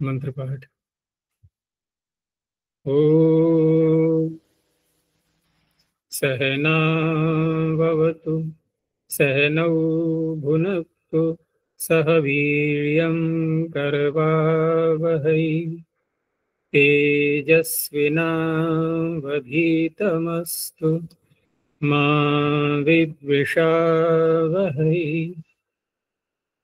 मंत्र पाठ। ओ सहना भवतु सहनौ भुनक्तु सह वीर्यं करवावहै तेजस्विनावधीतमस्तु मा विद्विषावहै।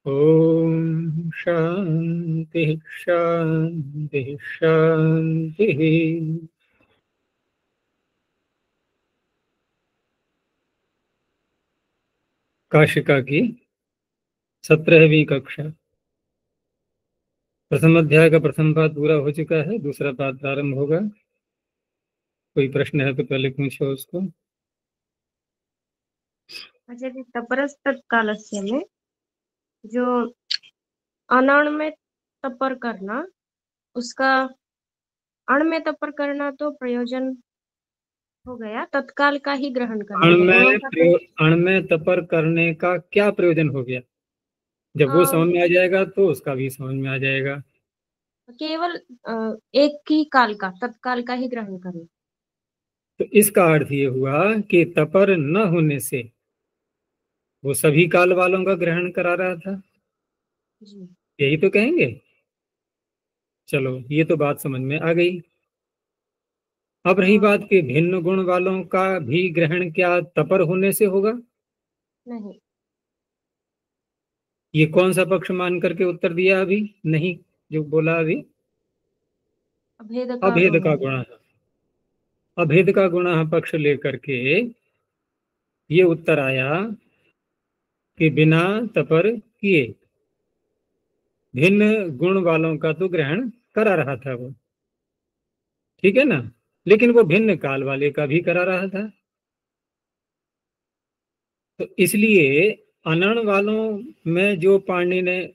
ओम शांति शांति शांति। काशिका की 17वीं कक्षा, प्रथम अध्याय का प्रथम पाठ पूरा हो चुका है, दूसरा पाठ प्रारंभ होगा। कोई प्रश्न है तो पहले पूछो उसको। आचार्य, तपरस तत्कालस्य में जो अनण में तपर करना, उसका अण में तपर करना तो प्रयोजन हो गया, तत्काल का ही ग्रहण करना है। अण में तपर करने का क्या प्रयोजन हो गया? जब वो समझ में आ जाएगा तो उसका भी समझ में आ जाएगा। केवल एक ही काल का, तत्काल का ही ग्रहण करना। तो इसका अर्थ ये हुआ कि तपर न होने से वो सभी काल वालों का ग्रहण करा रहा था, यही तो कहेंगे। चलो, ये तो बात समझ में आ गई। अब रही बात कि भिन्न गुण वालों का भी ग्रहण क्या तपर होने से होगा? नहीं। ये कौन सा पक्ष मान करके उत्तर दिया अभी? नहीं, जो बोला अभी अभेद का गुण, अभेद का गुण पक्ष लेकर के ये उत्तर आया कि बिना तपर किए भिन्न गुण वालों का तो ग्रहण करा रहा था वो, ठीक है ना, लेकिन वो भिन्न काल वाले का भी करा रहा था। तो इसलिए अनण वालों में जो पाणिनि ने,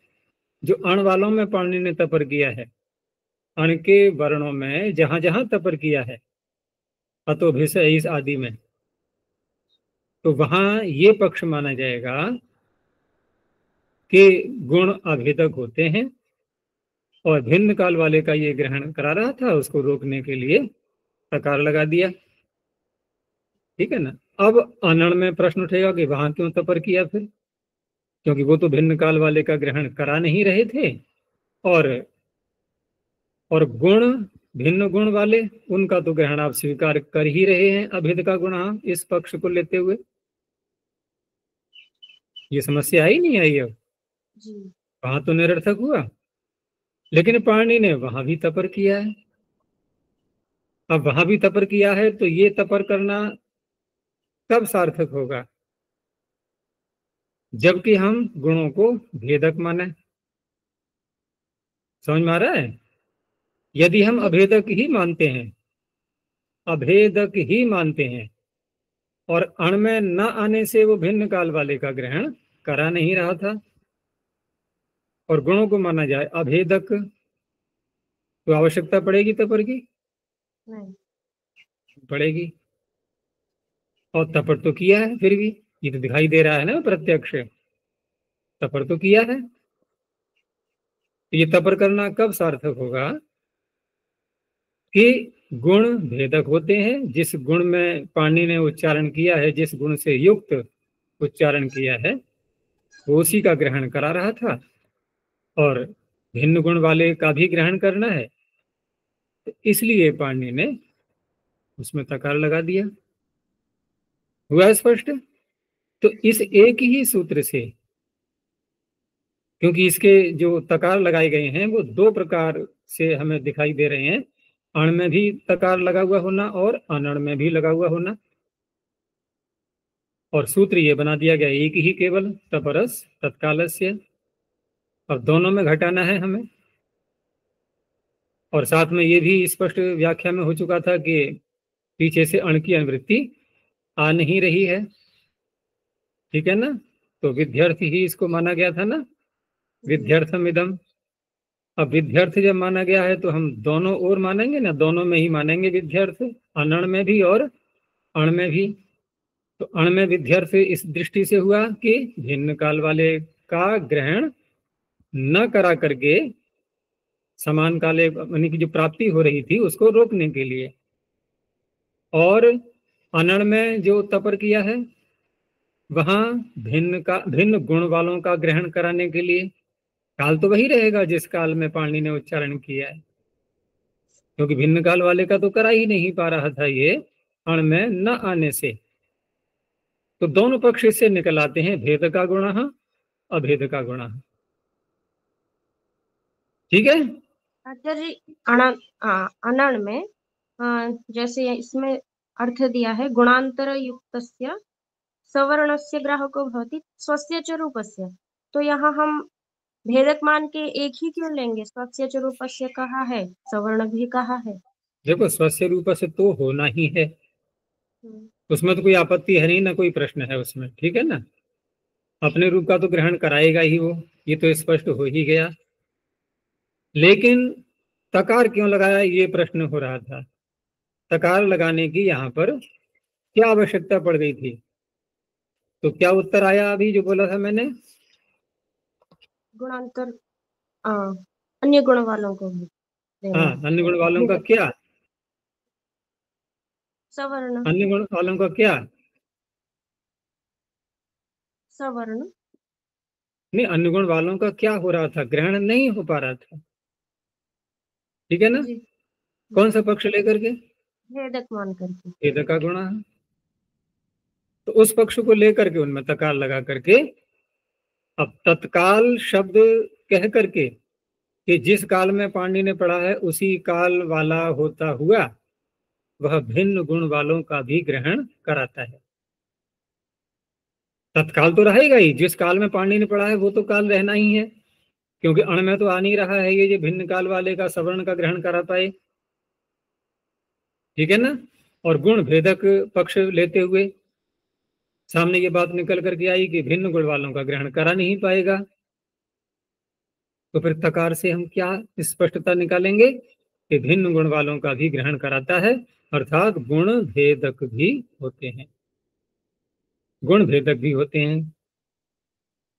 जो अण वालों में पाणिनि ने तपर किया है, अण के वर्णों में जहां जहां तपर किया है, अतोभिष इस आदि में, तो वहां ये पक्ष माना जाएगा कि गुण अभेदक होते हैं और भिन्न काल वाले का ये ग्रहण करा रहा था, उसको रोकने के लिए तकार लगा दिया, ठीक है ना। अब अनण में प्रश्न उठेगा कि वहां क्यों तपर किया फिर, क्योंकि वो तो भिन्न काल वाले का ग्रहण करा नहीं रहे थे, और गुण भिन्न गुण वाले उनका तो ग्रहण आप स्वीकार कर ही रहे हैं, अभेद का गुण इस पक्ष को लेते हुए। ये समस्या आई नहीं आई? अब वहां तो निरर्थक हुआ, लेकिन पाणिनि ने वहां भी तपर किया है। अब वहां भी तपर किया है तो ये तपर करना कब सार्थक होगा? जबकि हम गुणों को भेदक माने। समझ में आ रहा है? यदि हम अभेदक ही मानते हैं, अभेदक ही मानते हैं और अण में न आने से वो भिन्न काल वाले का ग्रहण करा नहीं रहा था और गुणों को माना जाए अभेदक, तो आवश्यकता पड़ेगी तपर की? नहीं पड़ेगी। और तपर तो किया है, फिर भी ये तो दिखाई दे रहा है ना प्रत्यक्ष, तपर तो किया है। तो ये तपर करना कब सार्थक होगा? कि गुण भेदक होते हैं, जिस गुण में पाणिनि ने उच्चारण किया है, जिस गुण से युक्त उच्चारण किया है, वो उसी का ग्रहण करा रहा था और भिन्न गुण वाले का भी ग्रहण करना है, तो इसलिए पाणिनि ने उसमें तकार लगा दिया। हुआ स्पष्ट? तो इस एक ही सूत्र से, क्योंकि इसके जो तकार लगाए गए हैं वो दो प्रकार से हमें दिखाई दे रहे हैं, अण में भी तकार लगा हुआ होना और अनण में भी लगा हुआ होना, और सूत्र ये बना दिया गया एक ही केवल तपरस तत्कालस्य। अब दोनों में घटाना है हमें, और साथ में ये भी स्पष्ट व्याख्या में हो चुका था कि पीछे से अण की अनुवृत्ति आ नहीं रही है, ठीक है ना। तो विध्यर्थ ही इसको माना गया था ना, विध्यर्थम इदम। अब विध्यर्थ जब माना गया है तो हम दोनों ओर मानेंगे ना, दोनों में ही मानेंगे विध्यर्थ, अनण में भी और अण में भी। तो अण में विध्यर्थ इस दृष्टि से हुआ कि भिन्न काल वाले का ग्रहण न करा करके समान काले यानी कि जो प्राप्ति हो रही थी उसको रोकने के लिए। और अनण में जो तपर किया है वहां भिन्न गुण वालों का ग्रहण कराने के लिए। काल तो वही रहेगा जिस काल में पाणिनि ने उच्चारण किया है, क्योंकि भिन्न काल वाले का तो करा ही नहीं पा रहा था ये अण में न आने से। तो दोनों पक्ष इससे निकल आते हैं, भेद का गुण, अभेद का गुण। ठीक है। आचार्य जी, अनण में जैसे इसमें अर्थ दिया है गुणांतर युक्तस्य सवर्णस्य ग्राहको भवति स्वस्य च रूपस्य, तो यहाँ हम भेदक मान के एक ही क्यों लेंगे? स्वस्य च रूपस्य कहा है, सवर्ण भी कहा है। देखो स्वस्य रूप से तो होना ही है, उसमें तो कोई आपत्ति है नहीं, ना कोई प्रश्न है उसमें, ठीक है ना। अपने रूप का तो ग्रहण कराएगा ही वो, ये तो स्पष्ट हो ही गया। लेकिन तकार क्यों लगाया, ये प्रश्न हो रहा था। तकार लगाने की यहाँ पर क्या आवश्यकता पड़ गई थी? तो क्या उत्तर आया अभी जो बोला था मैंने? गुणांतर अन्य गुण वालों को भी हाँ, अन्य गुण वालों का क्या? सवर्ण। अन्य गुण वालों का क्या? सवर्ण। नहीं, अन्य गुण वालों का क्या हो रहा था? ग्रहण नहीं हो पा रहा था, ठीक है ना। जी। कौन सा पक्ष लेकर के? भेदक मान करके। भेद का गुण है। तो उस पक्ष को लेकर के उनमें तकार लगा करके अब तत्काल शब्द कह करके कि जिस काल में पाणिनि ने पढ़ा है उसी काल वाला होता हुआ वह भिन्न गुण वालों का भी ग्रहण कराता है। तत्काल तो रहेगा ही, जिस काल में पाणिनि ने पढ़ा है वो तो काल रहना ही है, क्योंकि अण में तो आ नहीं रहा है ये जो भिन्न काल वाले का सवर्ण का ग्रहण करा पाए, ठीक है ना। और गुण भेदक पक्ष लेते हुए सामने ये बात निकल करके आई कि भिन्न गुण वालों का ग्रहण करा नहीं पाएगा। तो फिर तकार से हम क्या स्पष्टता निकालेंगे कि भिन्न गुण वालों का भी ग्रहण कराता है, अर्थात गुण भेदक भी होते हैं, गुण भेदक भी होते हैं,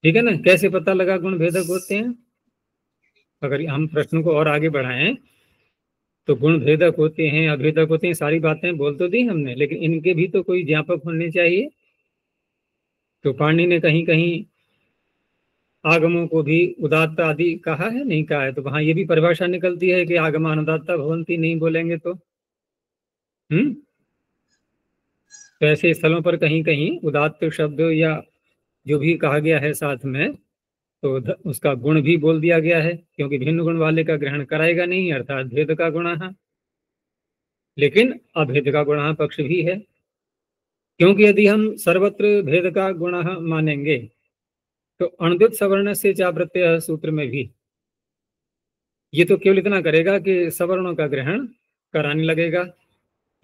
ठीक है ना। कैसे पता लगा गुण भेदक होते हैं? अगर हम प्रश्न को और आगे बढ़ाएं तो गुण भेदक होते हैं, अभेदक होते हैं, सारी बातें बोल तो दी हमने, लेकिन इनके भी तो कोई ज्ञापक होने चाहिए। तो पाणिनि ने कहीं कहीं आगमों को भी उदात्त आदि कहा है, नहीं कहा है? तो वहां ये भी परिभाषा निकलती है कि आगमान उदात्ता भवंती, नहीं बोलेंगे तो तो ऐसे स्थलों पर कहीं कहीं उदात्त शब्द या जो भी कहा गया है साथ में, तो उसका गुण भी बोल दिया गया है, क्योंकि भिन्न गुण वाले का ग्रहण कराएगा नहीं, अर्थात भेद का गुण है। लेकिन अभेद का गुण पक्ष भी है, क्योंकि यदि हम सर्वत्र भेद का गुण मानेंगे तो अणुदित सवर्ण से चा प्रत्यय सूत्र में भी ये तो केवल इतना करेगा कि सवर्णों का ग्रहण कराने लगेगा,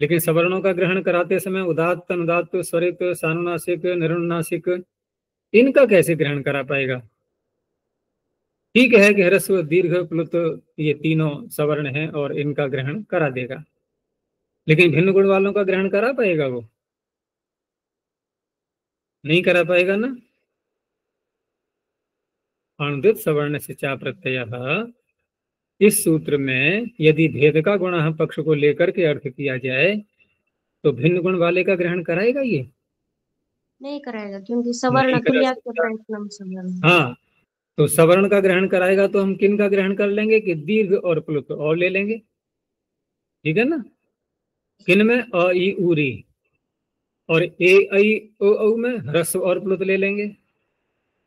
लेकिन सवर्णों का ग्रहण कराते समय उदात्त, अनुदात्त, स्वरित, सानुनासिक, निरनुनासिक, इनका कैसे ग्रहण करा पाएगा? ठीक है कि ह्रस्व, दीर्घ, प्लुत ये तीनों सवर्ण हैं और इनका ग्रहण करा देगा, लेकिन भिन्न गुण वालों का ग्रहण करा पाएगा? वो नहीं करा पाएगा ना। अणुदित सवर्ण से चा प्रत्यय, इस सूत्र में यदि भेद का गुण पक्ष को लेकर के अर्थ किया जाए तो भिन्न गुण वाले का ग्रहण कराएगा? ये नहीं कराएगा, क्योंकि नहीं सवर्ण करा तुल्य सकता। प्रयत्नम सवर्ण। हाँ, तो सवर्ण का ग्रहण कराएगा तो हम किन का ग्रहण कर लेंगे? कि दीर्घ और प्लुत और ले लेंगे, ठीक है ना। किन में? अ ई ऊरी, और ए आई ओ औ में ह्रस्व और प्लुत ले लेंगे,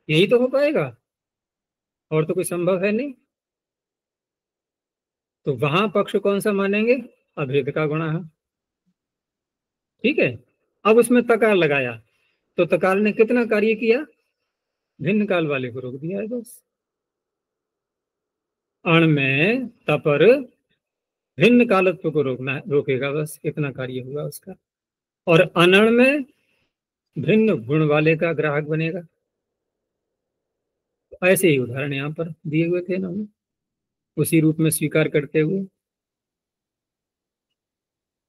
यही तो हो पाएगा, और तो कोई संभव है नहीं। तो वहां पक्ष कौन सा मानेंगे? अभेद का गुण है, ठीक है। अब उसमें तकार लगाया तो तकार ने कितना कार्य किया? भिन्न काल वाले को रोक दिया है बस। अण में तपर भिन्न कालत्व को रोकेगा, बस इतना कार्य हुआ उसका। और अनण में भिन्न गुण वाले का ग्राहक बनेगा। ऐसे ही उदाहरण यहाँ पर दिए हुए थे इन्होंने, उसी रूप में स्वीकार करते हुए।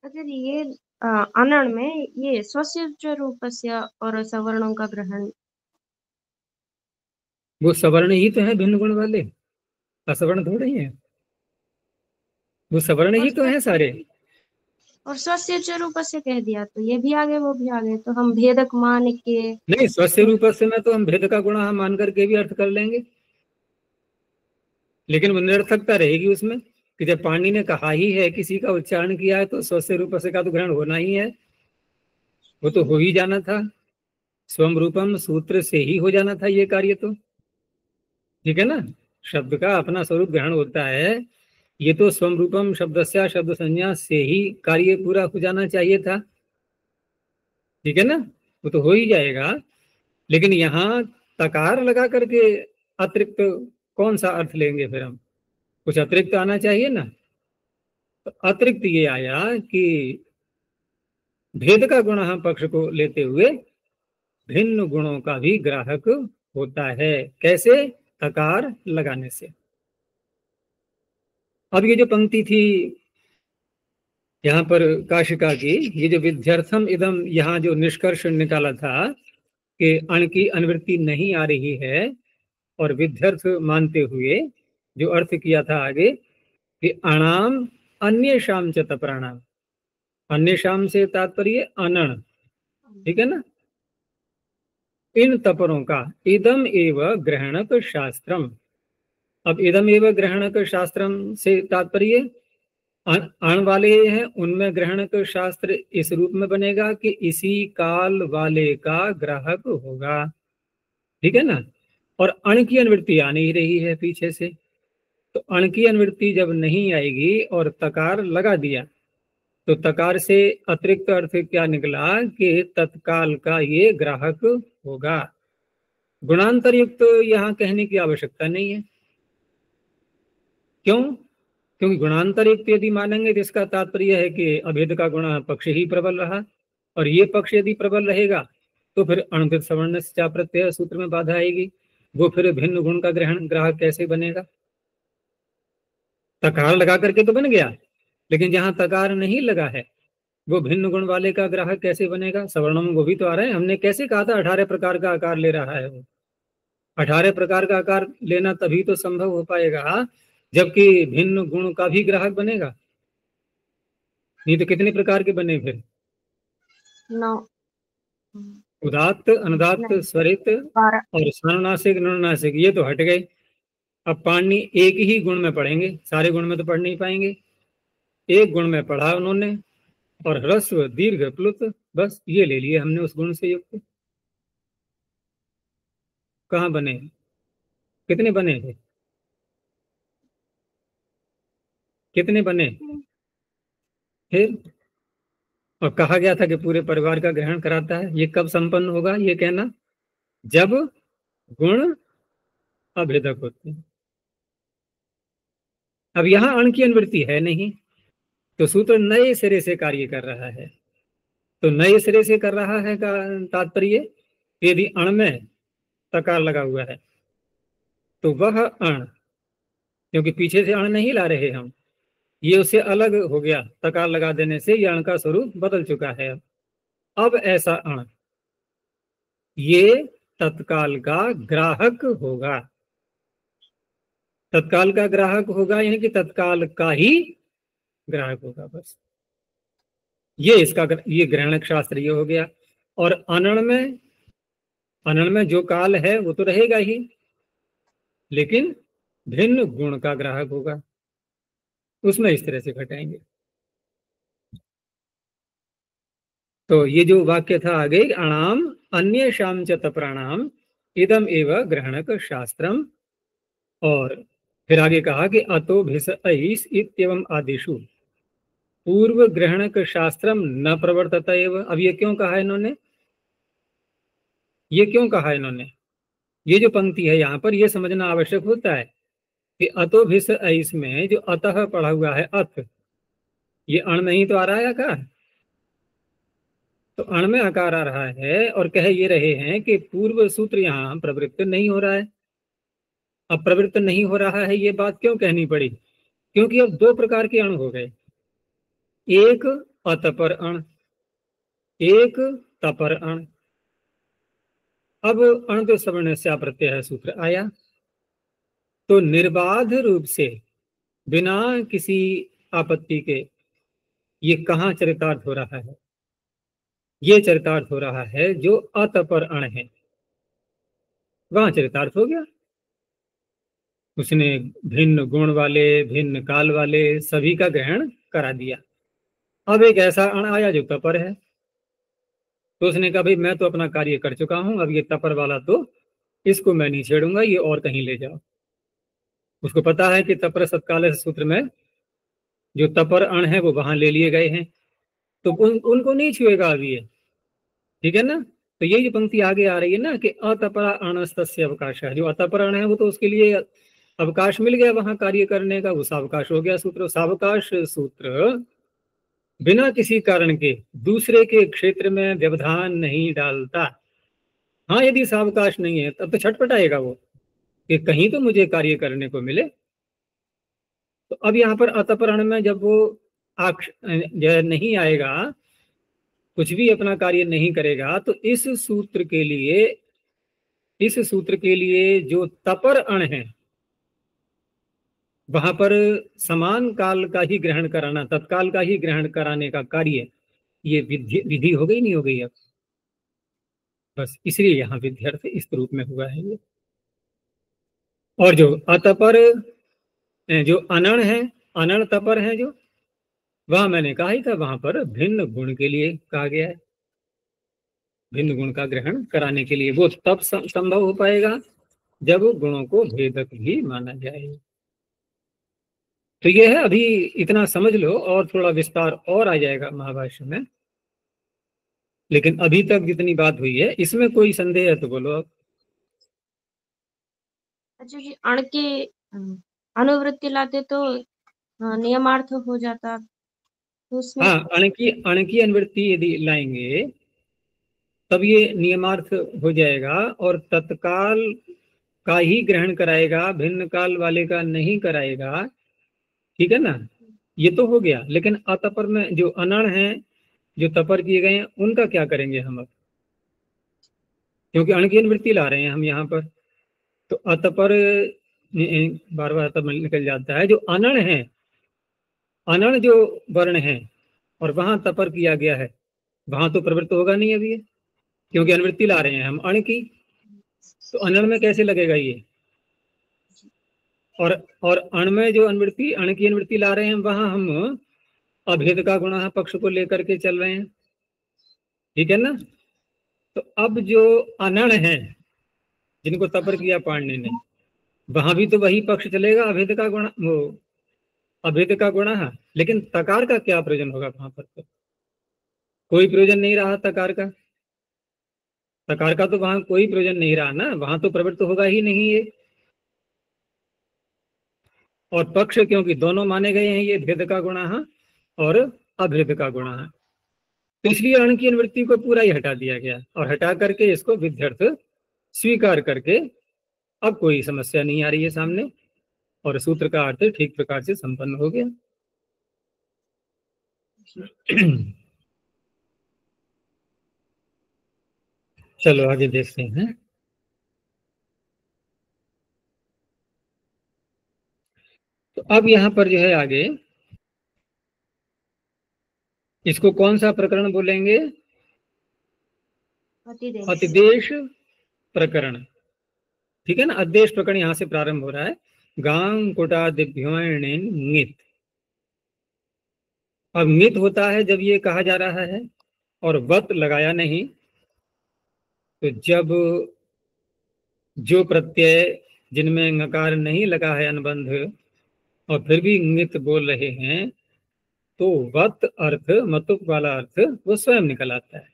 अच्छा जी, ये अनण में ये स्वस्य च रूपस्य और सवर्णों का ग्रहण। वो सवर्ण ही तो है भिन्न गुण वाले, असवर्ण थोड़े ही है। वो सवर्ण ही तो है सारे। और स्वस्य च रूप से कह दिया तो ये भी आगे वो भी आगे, तो हम भेदक मान के नहीं, स्वस्य रूप से में तो हम भेद का गुण हम मान करके भी अर्थ कर लेंगे, लेकिन वो निरर्थकता रहेगी उसमें कि जब पाणिनि ने कहा ही है, किसी का उच्चारण किया है, तो स्वस्य रूप से का तो ग्रहण होना ही है, वो तो हो ही जाना था। स्वम रूपम सूत्र से ही हो जाना था ये कार्य तो, ठीक है ना। शब्द का अपना स्वरूप ग्रहण होता है, ये तो स्वम रूपम शब्दस्या शब्द संज्ञा से ही कार्य पूरा हो जाना चाहिए था, ठीक है ना, वो तो हो ही जाएगा। लेकिन यहाँ तकार लगा करके अतिरिक्त कौन सा अर्थ लेंगे फिर हम, कुछ अतिरिक्त आना चाहिए ना। तो अतिरिक्त ये आया कि भेद का गुण हम पक्ष को लेते हुए भिन्न गुणों का भी ग्राहक होता है। कैसे? तकार लगाने से। अब ये जो पंक्ति थी यहाँ पर काशिका की, ये जो विध्यर्थम इदम, यहाँ जो निष्कर्ष निकाला था कि अण की अनुवृत्ति नहीं आ रही है, और विध्यर्थ मानते हुए जो अर्थ किया था आगे कि अणाम अन्य शाम च तपराणाम, अन्य शाम से तात्पर्य अनण, ठीक है ना। इन तपरों का इदम एव ग्रहणक शास्त्रम, अब इदम एव ग्रहणक शास्त्रम से तात्पर्य अण वाले हैं, उनमें ग्रहणक शास्त्र इस रूप में बनेगा कि इसी काल वाले का ग्राहक होगा, ठीक है ना। और अण की अनुवृत्ति आ नहीं रही है पीछे से, तो अण की अनुवृत्ति जब नहीं आएगी और तकार लगा दिया, तो तकार से अतिरिक्त अर्थ क्या निकला कि तत्काल का ये ग्राहक होगा। गुणांतर युक्त यहाँ कहने की आवश्यकता नहीं है। क्यों? क्योंकि गुणांतर युक्त यदि मानेंगे तो इसका तात्पर्य है कि अभेद का गुण पक्ष ही प्रबल रहा, और ये पक्ष यदि प्रबल रहेगा तो फिर अणुभित सवर्ण से प्रत्यय सूत्र में बाधा आएगी, वो फिर भिन्न गुण का ग्रहण ग्राहक कैसे बनेगा? तकार लगा करके तो बन गया, लेकिन जहां तकार नहीं लगा है वो भिन्न गुण वाले का ग्राहक कैसे बनेगा? सवर्णम वो भी तो आ रहा है, हमने कैसे कहा था 18 प्रकार का आकार ले रहा है वो। 18 प्रकार का आकार लेना तभी तो संभव हो पाएगा जबकि भिन्न गुण का भी ग्राहक बनेगा, नहीं तो कितने प्रकार के बने फिर? 9 उदात्त, अनुदात्त, स्वरित 12। और सानुनासिक, नुनासिक, ये तो हट गए। अब पाणिनि एक ही गुण में पढ़ेंगे, सारे गुण में तो पढ़ नहीं पाएंगे। एक गुण में पढ़ा उन्होंने, और ह्रस्व दीर्घ प्लुत, बस ये ले लिए हमने उस गुण से युक्त। कहाँ बने? कितने बने थे? कितने बने फिर? और कहा गया था कि पूरे परिवार का ग्रहण कराता है। ये कब संपन्न होगा ये कहना? जब गुण अभेदक होते हैं। अब यहाँ अण की अनुवृत्ति है नहीं, तो सूत्र नए सिरे से कार्य कर रहा है। तो नए सिरे से कर रहा है का तात्पर्य, यदि अण में तकार लगा हुआ है तो वह अण, क्योंकि पीछे से अण नहीं ला रहे हम, ये उससे अलग हो गया, तकार लगा देने से ये अण का स्वरूप बदल चुका है। अब ऐसा अण ये तत्काल का ग्राहक होगा, तत्काल का ग्राहक होगा, यानी कि तत्काल का ही ग्राहक होगा, बस ये इसका ये ग्रहणक शास्त्र ये हो गया। और अनण में जो काल है वो तो रहेगा ही, लेकिन भिन्न गुण का ग्राहक होगा, उसमें इस तरह से घटाएंगे। तो ये जो वाक्य था आगे, अणाम अन्य शाम च तपराणाम इदम एव ग्रहणक शास्त्रम, और फिर आगे कहा कि अतो भिस ऐस इत्येवम आदिषु पूर्व ग्रहणक शास्त्रम न प्रवर्तत एव। अब ये क्यों कहा इन्होंने? ये क्यों कहा इन्होंने? ये जो पंक्ति है यहाँ पर, ये समझना आवश्यक होता है कि अतो भिस ऐस में जो अतः पढ़ा हुआ है अथ, ये अण में ही तो आ रहा है आकार, तो अण में आकार आ रहा है, और कह ये रहे हैं कि पूर्व सूत्र यहाँ प्रवृत्त नहीं हो रहा है। अब प्रवृत्त नहीं हो रहा है ये बात क्यों कहनी पड़ी? क्योंकि अब दो प्रकार के अण हो गए, एक अतपर अण, एक तपर अण। अब अण तो सवर्ण से प्रत्यय सूत्र आया, तो निर्बाध रूप से बिना किसी आपत्ति के ये कहाँ चरितार्थ हो रहा है? ये चरितार्थ हो रहा है जो अतपर अण है, वहां चरितार्थ हो गया। उसने भिन्न गुण वाले, भिन्न काल वाले सभी का ग्रहण करा दिया। अब एक ऐसा अण आया जो तपर है, तो उसने कहा भाई मैं तो अपना कार्य कर चुका हूं, अब ये तपर वाला तो इसको मैं नहीं छेड़ूंगा, ये और कहीं ले जाओ। उसको पता है कि तपर सत्काल सूत्र में जो तपर अण है वो वहां ले लिए गए हैं, तो उनको नहीं छुएगा अभी ये, ठीक है ना। तो ये जो पंक्ति आगे आ रही है ना कि अतपरा अणस्तस्य अवकाश है, जो अतपर अण है वो तो उसके लिए अवकाश मिल गया वहां कार्य करने का, वो सावकाश हो गया सूत्र। सावकाश सूत्र बिना किसी कारण के दूसरे के क्षेत्र में व्यवधान नहीं डालता। हाँ, यदि सावकाश नहीं है तब तो छटपटाएगा वो कि कहीं तो मुझे कार्य करने को मिले। तो अब यहाँ पर अतपरण में जब वो नहीं आएगा, कुछ भी अपना कार्य नहीं करेगा, तो इस सूत्र के लिए जो तपर अण है वहां पर समान काल का ही ग्रहण कराना, तत्काल का ही ग्रहण कराने का कार्य, ये विधि हो गई नहीं हो गई अब? बस इसलिए यहाँ विध्यर्थ इस रूप में हुआ है ये। और जो अतपर, जो अनण है, अनण तपर है जो, वह मैंने कहा ही था वहां पर भिन्न गुण के लिए कहा गया है, भिन्न गुण का ग्रहण कराने के लिए। वो तब संभव हो पाएगा जब गुणों को भेदक भी माना जाए। तो ये है, अभी इतना समझ लो और थोड़ा विस्तार और आ जाएगा महाभाष्य में। लेकिन अभी तक जितनी बात हुई है इसमें कोई संदेह है तो बोलो अब। अच्छा जी, अण के अनुवृत्ति लाते तो नियमार्थ हो जाता, तो उसमें हाँ, अण की अनुवृत्ति यदि लाएंगे तब ये नियमार्थ हो जाएगा और तत्काल का ही ग्रहण कराएगा, भिन्न काल वाले का नहीं कराएगा, ठीक है ना। ये तो हो गया। लेकिन अतपर में जो अनण है, जो तपर किए गए हैं, उनका क्या करेंगे हम अब? क्योंकि अण की अनुवृत्ति ला रहे हैं हम यहाँ पर, तो अतपर बार बार अतपर निकल जाता है। जो अनण है, अनण जो वर्ण है और वहां तपर किया गया है, वहां तो प्रवृत्त होगा नहीं अभी ये, क्योंकि अनुवृत्ति ला रहे हैं हम अण की। तो अनण में कैसे लगेगा ये? और अण में जो अनुवृत्ति, अण की अनुवृत्ति ला रहे हैं, वहां हम अभेद का गुण पक्ष को लेकर के चल रहे हैं, ठीक है ना। तो अब जो अनण है जिनको तपर किया पाणिनि ने, वहां भी तो वही पक्ष चलेगा, अभेद का गुण, वो अभेद का गुण है। लेकिन तकार का क्या प्रयोजन होगा वहां पर? तो कोई प्रयोजन नहीं रहा तकार का, तकार का तो वहां कोई प्रयोजन नहीं रहा ना, वहां तो प्रवृत्त होगा ही नहीं ये। और पक्ष क्योंकि दोनों माने गए हैं, ये भेद का गुण और अभेद का गुण है, तो इसलिए अण की अनुवृत्ति को पूरा ही हटा दिया गया और हटा करके इसको विध्यर्थ स्वीकार करके अब कोई समस्या नहीं आ रही है सामने, और सूत्र का अर्थ ठीक प्रकार से संपन्न हो गया। चलो आगे देखते हैं। तो अब यहाँ पर जो है आगे, इसको कौन सा प्रकरण बोलेंगे? अतिदेश प्रकरण, ठीक है ना। अद्देश प्रकरण यहाँ से प्रारंभ हो रहा है। गांग कुटादिभ्योणित। अब नित होता है जब ये कहा जा रहा है और वत लगाया नहीं, तो जब जो प्रत्यय जिनमें नकार नहीं लगा है अनुबंध और फिर भी नित बोल रहे हैं, तो वत अर्थ, मतुक वाला अर्थ वो स्वयं निकल आता है,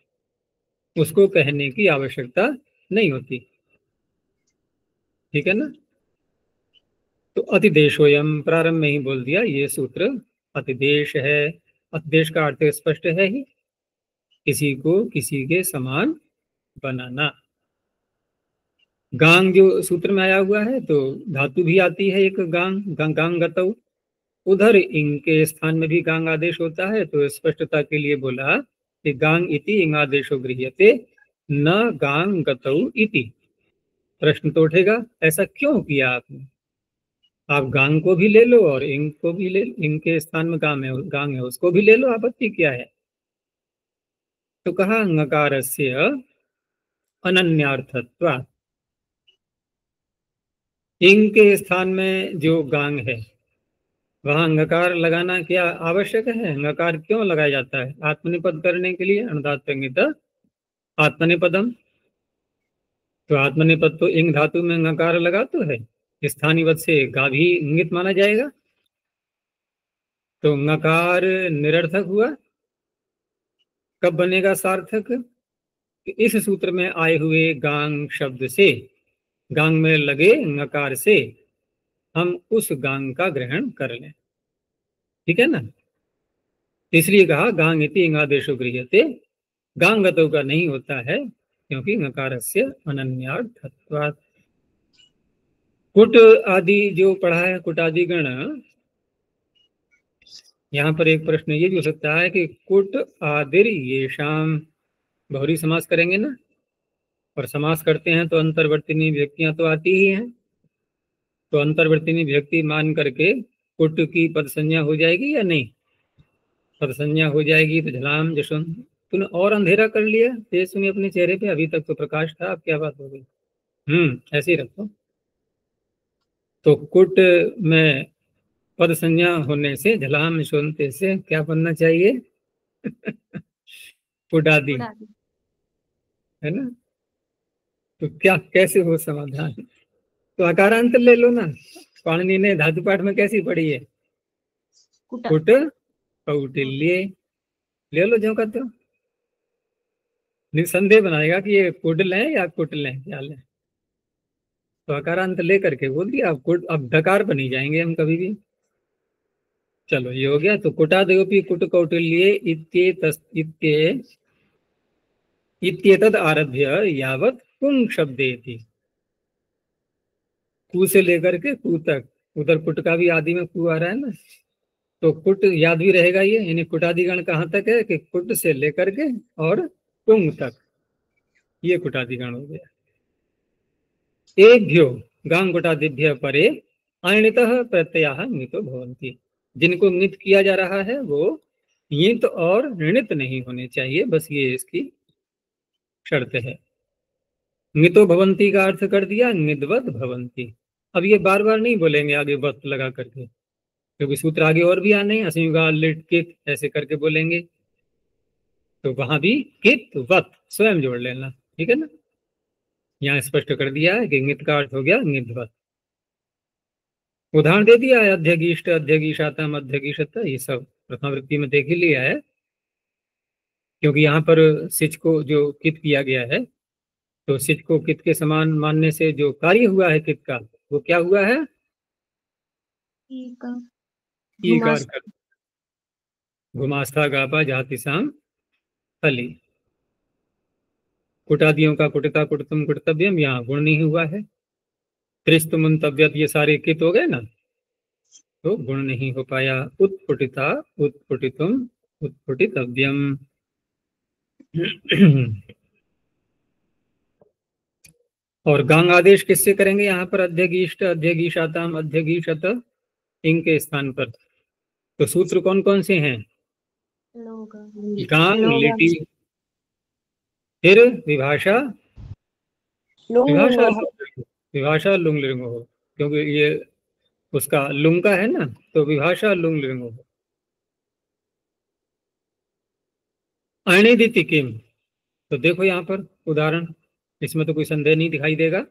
उसको कहने की आवश्यकता नहीं होती, ठीक है ना। तो अतिदेशोयम प्रारंभ में ही बोल दिया, ये सूत्र अतिदेश है। अतिदेश का अर्थ स्पष्ट है ही, किसी को किसी के समान बनाना। गांग जो सूत्र में आया हुआ है, तो धातु भी आती है एक, गांग, गांग गतौ, उधर इनके स्थान में भी गांग आदेश होता है। तो स्पष्टता के लिए बोला कि गांग इति इंगादेशो गृह्यते न गांग गतौ इति। प्रश्न तो उठेगा ऐसा क्यों किया आपने? आप गांग को भी ले लो और इंग को भी ले, इंग के स्थान में गांग है उसको भी ले लो, आपत्ति क्या है। तो कहा ngकारस्य अनन्यार्थत्वात्, इंग के स्थान में जो गांग है वहां ngकार लगाना क्या आवश्यक है? ngकार क्यों लगाया जाता है? आत्मनिपद करने के लिए, अनुदात्तंगित आत्मनिपदम। तो आत्मनिपद तो इंग धातु में ngकार लगा तो है, स्थानीवत से गा भी इंगित माना जाएगा, तो ngकार निरर्थक हुआ। कब बनेगा सार्थक? इस सूत्र में आए हुए गांग शब्द से, गांग में लगे ngकार से हम उस गांग का ग्रहण कर लें, ठीक है ना। इसलिए कहा गांग इति इंगादेशो गृह्यते, गांगतों का नहीं होता है क्योंकि ngकारस्य अनन्यार्थत्वात्। कुट आदि जो पढ़ा है, कुट आदि गण, यहाँ पर एक प्रश्न ये भी हो सकता है कि कुट आदिर येषाम, बहुरी समास करेंगे ना, और समास करते हैं तो अंतर्वर्तिनी विभक्तियां तो आती ही हैं, तो अंतर्वर्तिनी विभक्ति मान करके कुट की पद संज्ञा हो जाएगी या नहीं? पद संज्ञा हो जाएगी तो झलाम जशुन, तूने और अंधेरा कर लिया तेज सुनी अपने चेहरे पे, अभी तक तो प्रकाश था, अब क्या बात हो गई? ऐसे ही रखो। तो कुट में पद संज्ञा होने से झलाम सुनते से क्या बनना चाहिए? कुटादि, कुटादि। है ना। तो क्या कैसे हो समाधान? तो अकारांत ले लो ना, पाणिनि ने धातु पाठ में कैसी पढ़ी है? कुट। कुट कौटिल्य, ले लो जो का तो। निसंदेह बनाएगा कि ये कुट लें या कुट लें, क्या लें। तो अकारांत लेकर के बोल दिया, अब कुट, अब डकार बनी जाएंगे हम कभी भी। चलो ये हो गया। तो कुटादयोपि कुट कौटिल्ये इत्येतद आरभ्य यावत कुंग शब्दे थी, कु से लेकर के कु तक, उधर कुट का भी आदि में कु आ रहा है ना, तो कुट याद भी रहेगा ये, यानी कुटादिगण कहाँ तक है कि कुट से लेकर के और कुंग तक, ये कुटादिगण हो गया। एभ्यो गांगुटादिभ्य परे अणितः प्रत्ययः ङितो भवन्ति, जिनको ङित किया जा रहा है वो ङित और ऋणित नहीं होने चाहिए, बस ये इसकी शर्त है। ङितो भवन्ति का अर्थ कर दिया ङिद्वत भवन्ति। अब ये बार बार नहीं बोलेंगे आगे वत लगा करके, क्योंकि सूत्र आगे और भी आने हैं, असंयुगा लिट कित ऐसे करके बोलेंगे, तो वहां भी कित वत स्वयं जोड़ लेना, ठीक है ना। यहाँ स्पष्ट कर दिया है कि ङित का अर्थ हो गया ङिद्वत। उदाहरण दे दिया है, अध्यगीष्ट अध्यगीषातम अध्यगीषत, ये सब प्रथम वृत्ति में देख ही लिया है, क्योंकि यहाँ पर सिच को जो कित किया गया है, तो सिच को कित के समान मानने से जो कार्य हुआ है कित का, वो क्या हुआ है? ईकार कर, घुमास्था गापा जाति साम फली। कुटादियों का कुटता कुटतम कुटतव्यम, यहाँ गुण नहीं हुआ है। त्रिस्त मुंतव्यत, ये सारे कित हो गए ना, तो गुण नहीं हो पाया। उत्पुटिता उत्पुटितुम उत्पुटितव्यम। और गांग आदेश किससे करेंगे यहाँ पर? अध्यगीष्ट अध्यगीषाताम अध्यगीषत, इंग के स्थान पर। तो सूत्र कौन कौन से हैं? गांग लिटि, फिर विभाषा, विभाषा विभाषा लुंग लिंग हो, क्योंकि ये उसका लुंग का है ना, तो विभाषा लुंग लिंग हो। अणिदिति किम, तो देखो यहाँ पर उदाहरण, इसमें तो कोई संदेह नहीं दिखाई देगा।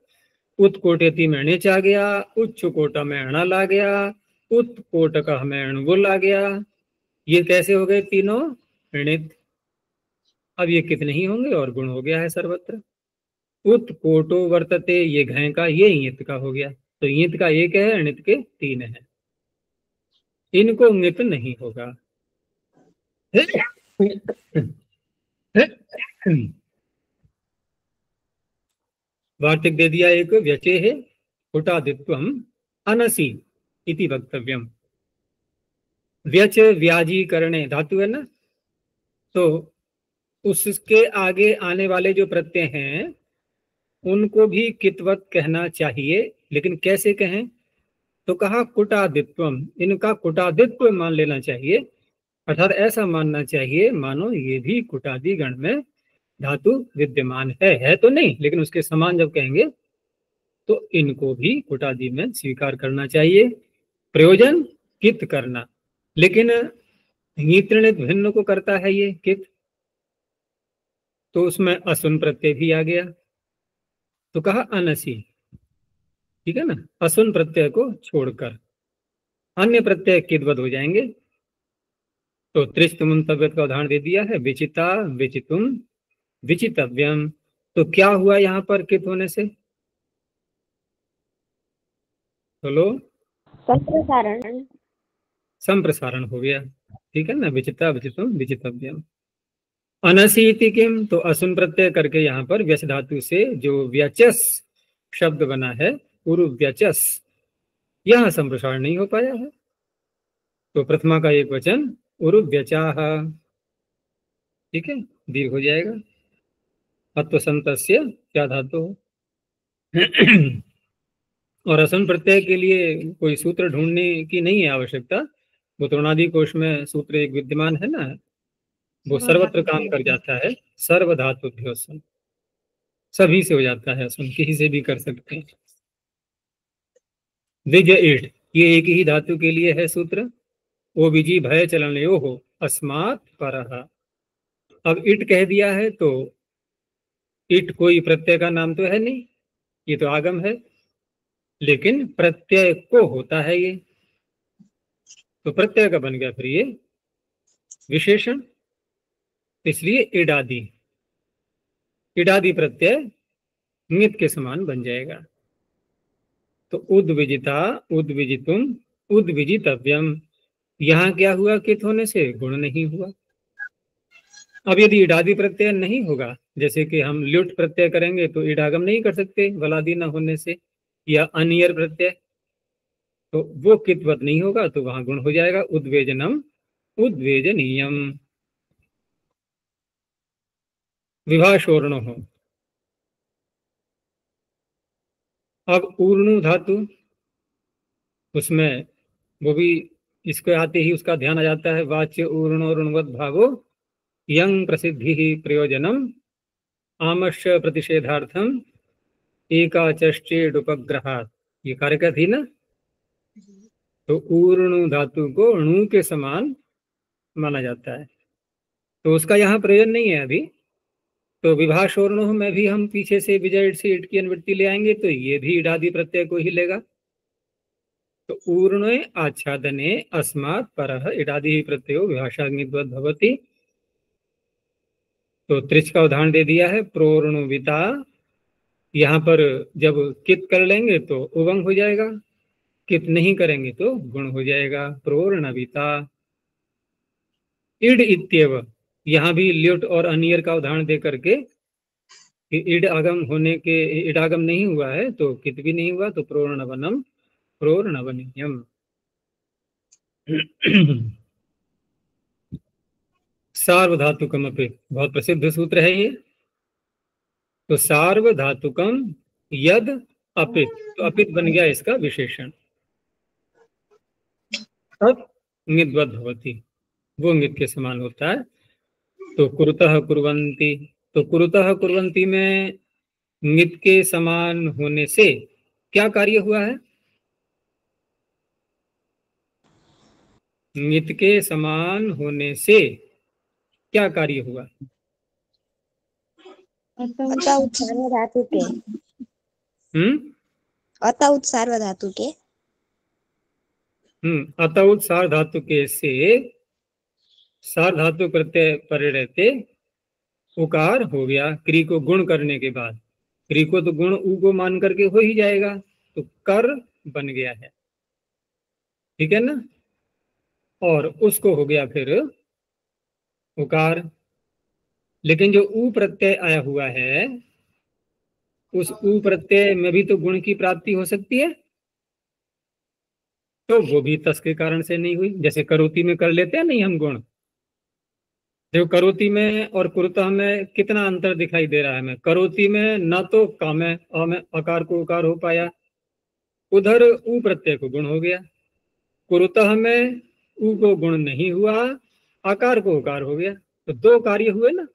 उत्कोटेति में णिच आ गया, उच्च कोटा में अणा ला गया, उत्कोटक में अणगुल आ गया, ये कैसे हो गए तीनों? ऋणित। अब ये कितने ही होंगे और गुण हो गया है सर्वत्र। उत्कोटो वर्तते, ये घय का, ये ईंत का हो गया, तो ईंत का एक है, अणित के तीन है, इनको ङित नहीं होगा। वार्तिक दे दिया एक, व्यचे है कुटादित्वम अनसी इति वक्तव्यम। व्यच व्याजी करणे धातु है ना, तो उसके आगे आने वाले जो प्रत्यय हैं उनको भी कितवत कहना चाहिए, लेकिन कैसे कहें? तो कहा कुटादित्वम, इनका कुटादित्व मान लेना चाहिए, अर्थात ऐसा मानना चाहिए मानो ये भी कुटादि गण में धातु विद्यमान है तो नहीं, लेकिन उसके समान जब कहेंगे तो इनको भी कुटादि में स्वीकार करना चाहिए। प्रयोजन कित करना, लेकिन भिन्न भिन्न को करता है ये कित, तो उसमें असुन प्रत्यय भी आ गया, तो कहा अनसी, ठीक है ना, असुन प्रत्यय को छोड़कर अन्य प्रत्यय किदवद हो जाएंगे। तो त्रिस्त मुंतव्य का उदाहरण दे दिया है, विचिता विचितुम विचितव्यम, तो क्या हुआ यहाँ पर कित होने से, बोलो, संप्रसारण। संप्रसारण हो गया, ठीक है ना, विचिता विचितुम विचितव्यम। अनसीति किम, तो असुन प्रत्यय करके यहाँ पर व्यस धातु से जो व्यचस शब्द बना है, पूर्व व्यचस, यहाँ संप्रसारण नहीं हो पाया है, तो प्रथमा का एक वचन उरुव्यचाह, ठीक है, दीर्घ हो जाएगा। अत्वसंतस्य क्या धातु और असुन प्रत्यय के लिए कोई सूत्र ढूंढने की नहीं है आवश्यकता, वो तृणादि कोश में सूत्र एक विद्यमान है ना, वो सर्वत्र काम कर जाता है, सर्व धातुभ्यो सन, सभी से हो जाता है, असुन किसी से भी कर सकते हैं। द्विज ईट, ये एक ही धातु के लिए है सूत्र, ओ विजी भय चलनयो हो अस्मात् परः। अब इट कह दिया है तो इट कोई प्रत्यय का नाम तो है नहीं, ये तो आगम है, लेकिन प्रत्यय को होता है ये, तो प्रत्यय का बन गया फिर ये विशेषण, इसलिए इडादि, इडादि प्रत्यय नित के समान बन जाएगा। तो उद्विजिता उद्विजितुम उद्विजितव्यम, यहां क्या हुआ, कित होने से गुण नहीं हुआ। अब यदि इडादि प्रत्यय नहीं होगा, जैसे कि हम ल्युट प्रत्यय करेंगे तो इडागम नहीं कर सकते वलादि न होने से, या अनियर प्रत्यय, तो वो कितवत नहीं होगा, तो वहां गुण हो जाएगा, उद्वेजनम उद्वेजनीयम। विभाषोर्ण हो, अब ऊर्णु धातु, उसमें वो भी इसके आते ही उसका ध्यान आ जाता है, वाच्य ऊर्णो ऋणवत भागो यंग प्रसिद्धि प्रयोजनम आमश्य प्रतिषेधार्थम एकाचेडुपग्रहात, ये कार्यका थी ना, तो ऊर्णु धातु को णु के समान माना जाता है, तो उसका यहाँ प्रयोजन नहीं है अभी। तो विभाषोर्णो में भी हम पीछे से विजय से इट की अनुवृत्ति ले आएंगे, तो ये भी इडादि प्रत्यय को ही लेगा, तो ऊर्णे आच्छादने अस्मात् परः इडादि प्रत्ययो विभाषाग्निवद् भवति। तो त्रिच का उदाहरण दे दिया है, प्रोर्णुविता, यहाँ पर जब कित कर लेंगे तो उवंग हो जाएगा, कित नहीं करेंगे तो गुण हो जाएगा, प्रोर्णविता। इड इत्येव, यहाँ भी ल्युट और अनियर का उदाहरण दे करके कि इड आगम होने के, इडागम नहीं हुआ है तो कित भी नहीं हुआ, तो प्रोर्णवनम प्रोर्णवनीयम। सार्वधातुकम अपि, बहुत प्रसिद्ध सूत्र है ये, तो सार्वधातुकम यद अपित, तो अपित बन गया इसका विशेषण, अब निद्वद भवति, वो नित के समान होता है। तो कुरुतः कुर्वन्ति, तो कुरुतः कुर्वन्ति में नित के समान होने से क्या कार्य हुआ है, नित के समान होने से क्या कार्य हुआ, अतः सार्वधातु के, अतः सार्वधातु के, अतः सार्वधातु के से सार्वधातु प्रत्यय परे रहते उकार हो गया, क्री को गुण करने के बाद, क्री को तो गुण उ को मान करके हो ही जाएगा, तो कर बन गया है, ठीक है ना, और उसको हो गया फिर उकार। लेकिन जो उ प्रत्यय आया हुआ है, उस उ प्रत्यय में भी तो गुण की प्राप्ति हो सकती है, तो वो भी तस के कारण से नहीं हुई। जैसे करोति में कर लेते हैं नहीं हम गुण, देखो करोति में और कुरुतः में कितना अंतर दिखाई दे रहा है हमें। करोति में न तो का में अ में अकार को उकार हो पाया, उधर ऊ प्रत्यय को गुण हो गया। कुरुतः में ऊ को गुण नहीं हुआ, आकार को उकार हो गया, तो दो कार्य हुए ना,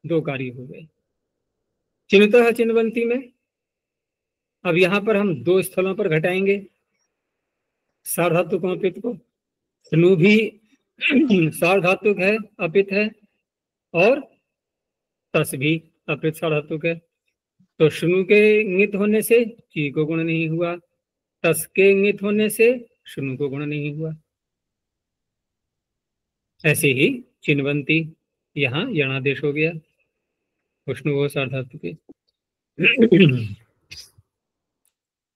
दो कार्य हो गए। चिन्हतः चिन्हवंती में अब यहां पर हम दो स्थलों पर घटाएंगे सार्वधातुक अपित को। स्नु भी सार्वधातुक है, अपित है, और तस भी अपित सार्वधातुक है। तो श्नु के इंगित होने से ची को गुण नहीं हुआ, तस के इंगित होने से श्नु को गुण नहीं हुआ। ऐसे ही चिन्हवंती, यहाँ यणादेश हो गया, उष्णु वो सार्वधातुके।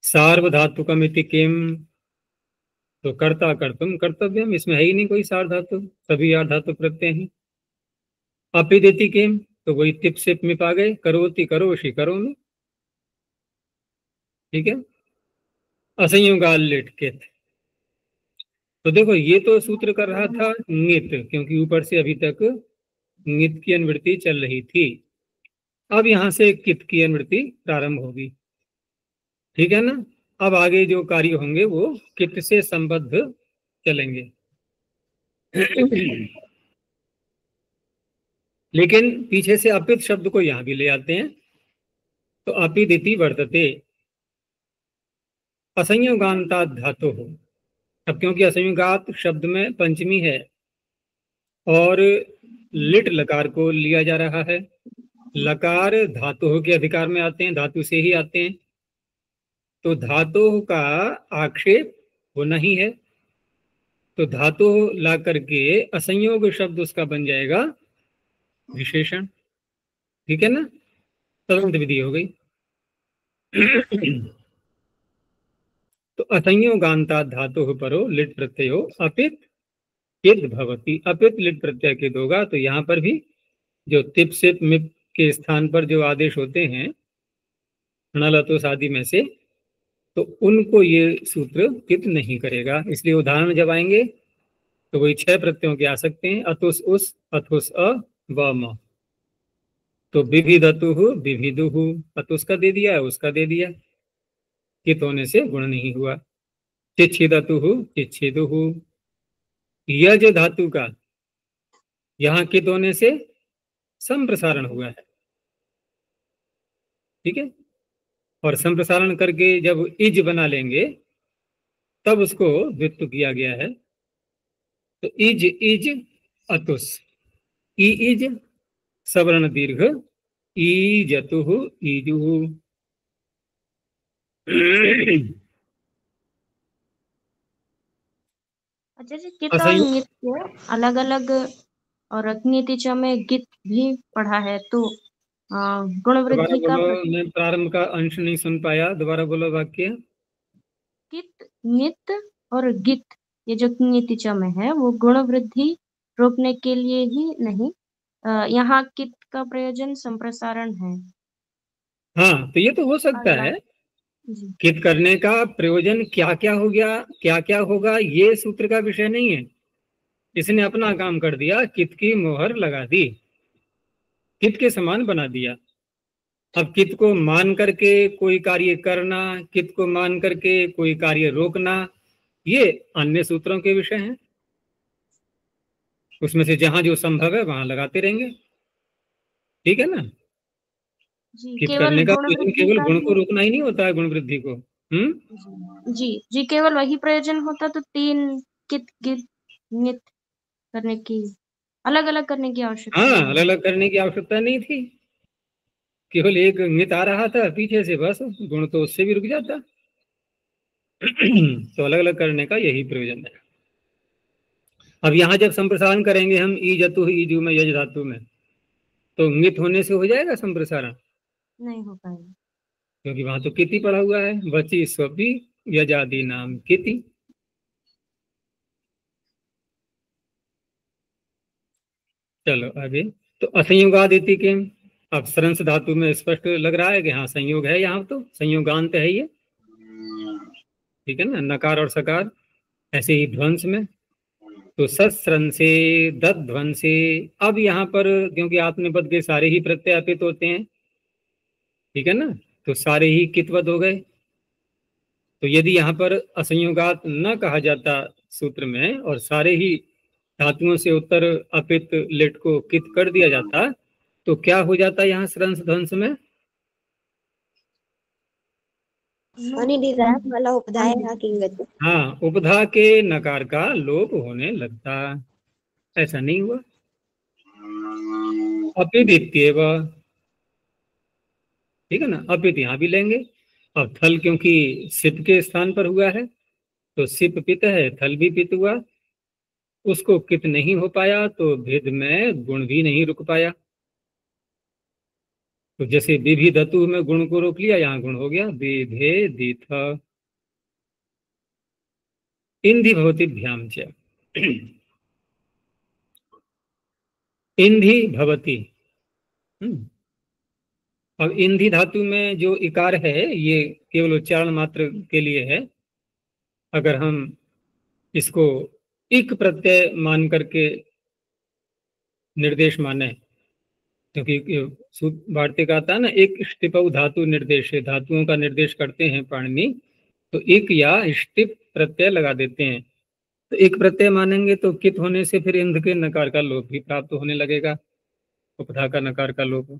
सार्वधातुकमिति किम, तो कर्ता कर्तुम कर्तव्यम, इसमें है ही नहीं कोई सार्वधातु, सभी आर्धातु प्रत्यय हैं। अपिदेति किम, तो वही तिप सिप में पा गए, करोति करोषि करोमि, ठीक है। असंयोगाल लिट कित, तो देखो ये तो सूत्र कर रहा था नित, क्योंकि ऊपर से अभी तक नित की अनुवृत्ति चल रही थी। अब यहां से कित की अनुवृत्ति प्रारंभ होगी, ठीक है ना। अब आगे जो कार्य होंगे वो कित से संबद्ध चलेंगे। लेकिन पीछे से अपित शब्द को यहां भी ले आते हैं, तो अपिदिति वर्तते असंयोगांतात् धातु हो। अब क्योंकि असंयोगात शब्द में पंचमी है और लिट लकार को लिया जा रहा है, लकार धातु के अधिकार में आते हैं, धातु से ही आते हैं, तो धातु का आक्षेप होना ही है। तो धातु ला करके असंयोग शब्द उसका बन जाएगा विशेषण, ठीक है ना, तदंत विधि हो गई। तो असंयोगांता धातु परो लिट प्रत्ययो अपित कित भवति, अपित लिट प्रत्यय के दोगा। तो यहाँ पर भी जो तिप सिप मिप के स्थान पर जो आदेश होते हैं नलतोस आदि में से, तो उनको ये सूत्र कित नहीं करेगा। इसलिए उदाहरण जब आएंगे तो वही 6 प्रत्ययों के आ सकते हैं, अतुस उस, अथुस अ, व म। तो विभिदतु विभिदुहु, अतुस का दे दिया, उसका दे दिया, कित होने से गुण नहीं हुआ। चिच्छेदतु चिच्छेदुहु, यज धातु का यहाँ कित होने से संप्रसारण हुआ है, ठीक है। और संप्रसारण करके जब इज बना लेंगे तब उसको द्वित्व किया गया है। तो इज इज अतुस, ई इज सवर्ण दीर्घ, ईजतु ईजुहु। अच्छा जी, कित और नित्य अलग अलग, और अग्नितिच में गित भी पढ़ा है, तो गुण वृद्धि का मैं प्रारंभ का अंश नहीं सुन पाया, दोबारा बोलो वाक्य। कित नित और गित, ये जो नितिच में है वो गुण वृद्धि रोकने के लिए ही नहीं, यहाँ कित का प्रयोजन संप्रसारण है। हाँ, तो ये तो हो सकता है। कित करने का प्रयोजन क्या क्या हो गया, क्या क्या होगा, ये सूत्र का विषय नहीं है। इसने अपना काम कर दिया, कित की मोहर लगा दी, कित के समान बना दिया। अब कित को मान करके कोई कार्य करना, कित को मान करके कोई कार्य रोकना, ये अन्य सूत्रों के विषय हैं। उसमें से जहां जो संभव है वहां लगाते रहेंगे, ठीक है ना। कित करने का प्रयोजन केवल गुण को रोकना ही नहीं होता है, गुण वृद्धि को। जी जी, केवल वही प्रयोजन होता तो 3 कित गित नित करने की, अलग अलग करने की आवश्यकता, हाँ, अलग अलग करने की आवश्यकता नहीं थी। केवल एक नित आ रहा था पीछे से, बस गुण तो उससे भी रुक जाता। तो अलग अलग करने का यही प्रयोजन है। अब यहाँ जब संप्रसारण करेंगे हम ईजतु ईजु में, यज धातु में, तो नित होने से हो जाएगा संप्रसारण? नहीं हो पाएगा, क्योंकि वहां तो किति पड़ा हुआ है, वची स्वपी यजादि नाम किति। चलो आगे। तो असंयोगादिति के, अब सरंस धातु में स्पष्ट लग रहा है कि हाँ संयोग है, यहाँ तो संयोगांत है ये, ठीक है ना, नकार और सकार। ऐसे ही ध्वंस में तो सस्रंसे दध्वंसे, अब यहाँ पर क्योंकि आत्मनिपद के सारे ही प्रत्यय अपित होते हैं, ठीक है ना, तो सारे ही कितवत हो गए। तो यदि यहाँ पर असंयोगात न कहा जाता सूत्र में और सारे ही धातुओं से उत्तर अपित लिट को कित कर दिया जाता तो क्या हो जाता यहाँ स्रंस ध्वंस में? अनिदिराग वाला उपधाय किंगति। हाँ, उपधा के नकार का लोप होने लगता। ऐसा नहीं हुआ। अपित इत्येव, ठीक है ना, अपित यहाँ भी लेंगे। अब थल क्योंकि सिप के स्थान पर हुआ है तो सिप पित है, थल भी पित हुआ, उसको कित नहीं हो पाया तो भेद में गुण भी नहीं रुक पाया। तो जैसे विभि धतु में गुण को रोक लिया, यहाँ गुण हो गया विभे दिथ। इंधि भवतिभ्याम च, इंधि भवति। अब इंधि धातु में जो इकार है ये केवल उच्चारण मात्र के लिए है। अगर हम इसको इक प्रत्यय मान करके निर्देश माने, क्योंकि वार्तिक आता है ना, एक स्टिपौ धातु निर्देश, धातुओं का निर्देश करते हैं पाणिनि, तो एक या स्टिप प्रत्यय लगा देते हैं। तो एक प्रत्यय मानेंगे तो कित होने से फिर इंध के नकार का लोप भी प्राप्त होने लगेगा, उपधा का नकार का लोप।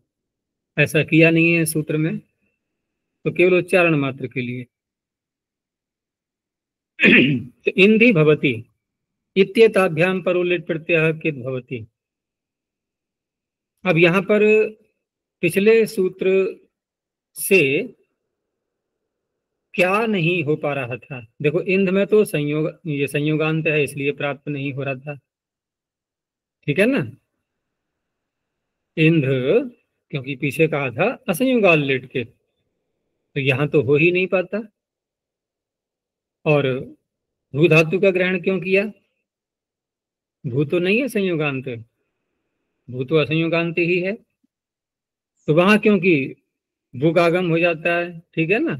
ऐसा किया नहीं है सूत्र में, तो केवल उच्चारण मात्र के लिए। तो इंधि भवति इत्येताभ्याम परोलिट प्रत्यय कित भवति। अब यहाँ पर पिछले सूत्र से क्या नहीं हो पा रहा था? देखो, इंध में तो संयोग, ये संयोगांत है इसलिए प्राप्त नहीं हो रहा था, ठीक है ना। इंध क्योंकि पीछे कहा था असंयोगाल लेट के, तो यहाँ तो हो ही नहीं पाता। और भू धातु का ग्रहण क्यों किया? भू तो नहीं है संयोगांत, भू तो असंयोगांत ही है। तो वहां क्योंकि बुकागम हो जाता है, ठीक है ना।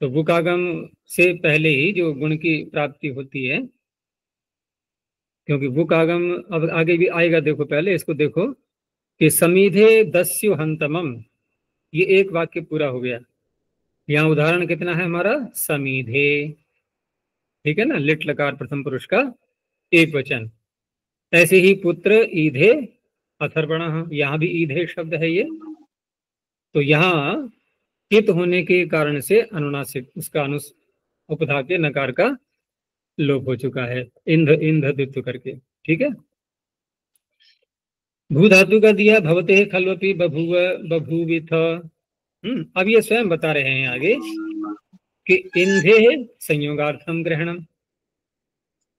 तो बुकागम से पहले ही जो गुण की प्राप्ति होती है, क्योंकि बुकागम अब आगे भी आएगा। देखो पहले इसको देखो कि समीधे दस्यु हंतमम, ये एक वाक्य पूरा हो गया। यहाँ उदाहरण कितना है हमारा? समीधे, ठीक है ना, लिट लकार प्रथम पुरुष का एक वचन। ऐसे ही पुत्र ईधे अथर्वण, यहाँ भी ईधे शब्द है ये। तो यहाँ कित होने के कारण से अनुनासिक, उसका उपधा के नकार का लोप हो चुका है, इंध इंध द्वित्व करके, ठीक है। भू धातु का दिया भवते खलवपि बभूव बभूविथ। अब ये स्वयं बता रहे हैं आगे कि इंधे संयोगार्थम ग्रहणम।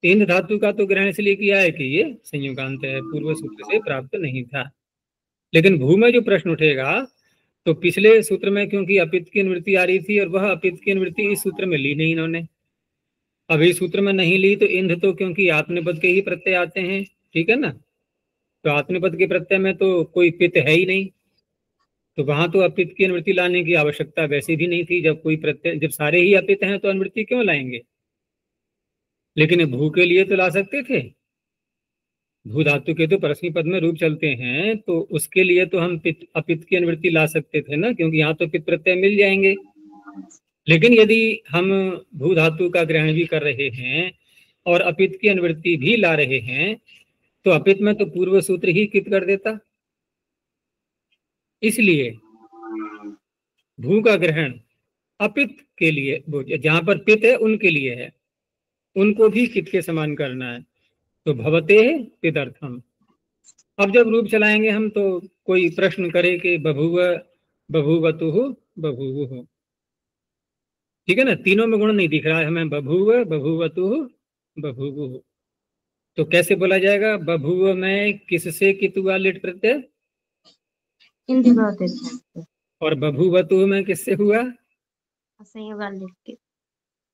इंध धातु का तो ग्रहण इसलिए किया है कि ये संयोगांत है, पूर्व सूत्र से प्राप्त नहीं था। लेकिन भू में जो प्रश्न उठेगा तो पिछले सूत्र में क्योंकि अपित की निवृत्ति आ रही थी और वह अपित की निवृत्ति इस सूत्र में ली नहीं इन्होंने, अब इस सूत्र में नहीं ली, तो इंध तो क्योंकि आत्मनिपद के ही प्रत्यय आते हैं, ठीक है ना। तो आत्मनिपद के प्रत्यय में तो कोई पित है ही नहीं, तो वहां तो अपित की अनुवृत्ति लाने की आवश्यकता वैसे भी नहीं थी। जब कोई प्रत्यय, जब सारे ही अपित हैं तो अनुवृत्ति क्यों लाएंगे? लेकिन भू के लिए तो ला सकते थे, भू धातु के तो परस्मी पद में रूप चलते हैं, तो उसके लिए तो हम अपित की अनुवृत्ति ला सकते थे ना, क्योंकि यहाँ तो पित प्रत्यय मिल जाएंगे। लेकिन यदि हम भू धातु का ग्रहण भी कर रहे हैं और अपित की अनुवृत्ति भी ला रहे हैं, तो अपित में तो पूर्व सूत्र ही कित कर देता। इसलिए भू का ग्रहण अपित के लिए, जहां पर पित है उनके लिए है, उनको भी कित के समान करना है। तो भवते पितर्थम। अब जब रूप चलाएंगे हम तो कोई प्रश्न करे कि बभूव बभूवतु बभूवुः, ठीक है ना, तीनों में गुण नहीं दिख रहा है हमें, बभूव बभूवतु बभूवुः। तो कैसे बोला जाएगा? बभूव में किससे कित हुआ लिट प्रत्यय? इंधि भवति। और बभूवतु में किससे हुआ? असंयोगाल लेट के।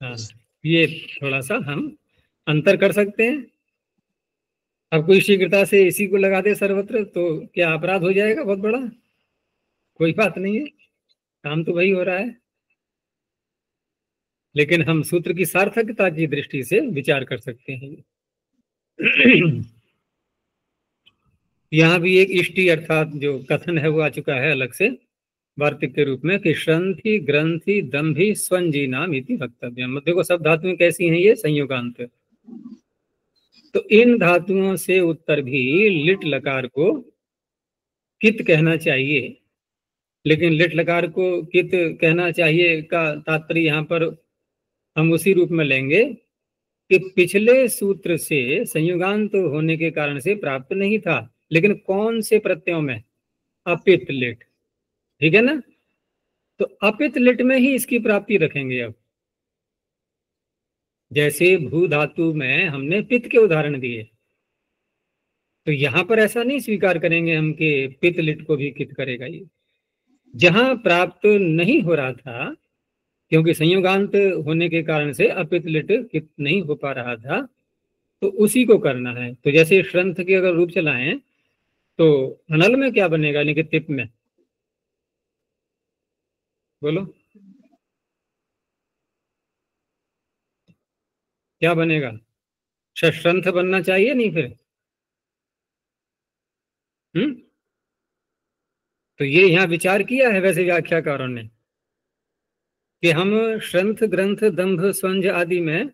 हाँ, ये थोड़ा सा हम अंतर कर सकते हैं। अब कोई शीघ्रता से इसी को लगा दे सर्वत्र तो क्या अपराध हो जाएगा बहुत बड़ा? कोई बात नहीं है, काम तो वही हो रहा है। लेकिन हम सूत्र की सार्थकता की दृष्टि से विचार कर सकते हैं। यहाँ भी एक इष्टि अर्थात जो कथन है वो आ चुका है अलग से वार्तिक के रूप में कि श्रंथि ग्रंथि दंभि स्वंजी नाम इति वक्तव्यम। देखो सब धातुएं कैसी हैं, ये संयोगांत। तो इन धातुओं से उत्तर भी लिट लकार को कित कहना चाहिए, लेकिन लिट लकार को कित कहना चाहिए का तात्पर्य यहाँ पर हम उसी रूप में लेंगे कि पिछले सूत्र से संयुगांत होने के कारण से प्राप्त नहीं था, लेकिन कौन से प्रत्ययों में, अपित लिट, ठीक है ना। तो अपित लिट में ही इसकी प्राप्ति रखेंगे। अब जैसे भू धातु में हमने पित्त के उदाहरण दिए, तो यहां पर ऐसा नहीं स्वीकार करेंगे हम कि पित्त लिट को भी कित करेगा। ये जहां प्राप्त नहीं हो रहा था, क्योंकि संयुगांत होने के कारण से अपित लिट कित नहीं हो पा रहा था, तो उसी को करना है। तो जैसे श्रंथ के अगर रूप चलाएं तो अनल में क्या बनेगा, यानी कि तिप में, बोलो क्या बनेगा, षष्ठ्रंथ बनना चाहिए नहीं फिर। तो ये यहाँ विचार किया है वैसे व्याख्याकारों ने कि हम श्रंथ ग्रंथ दंभ स्वंज आदि में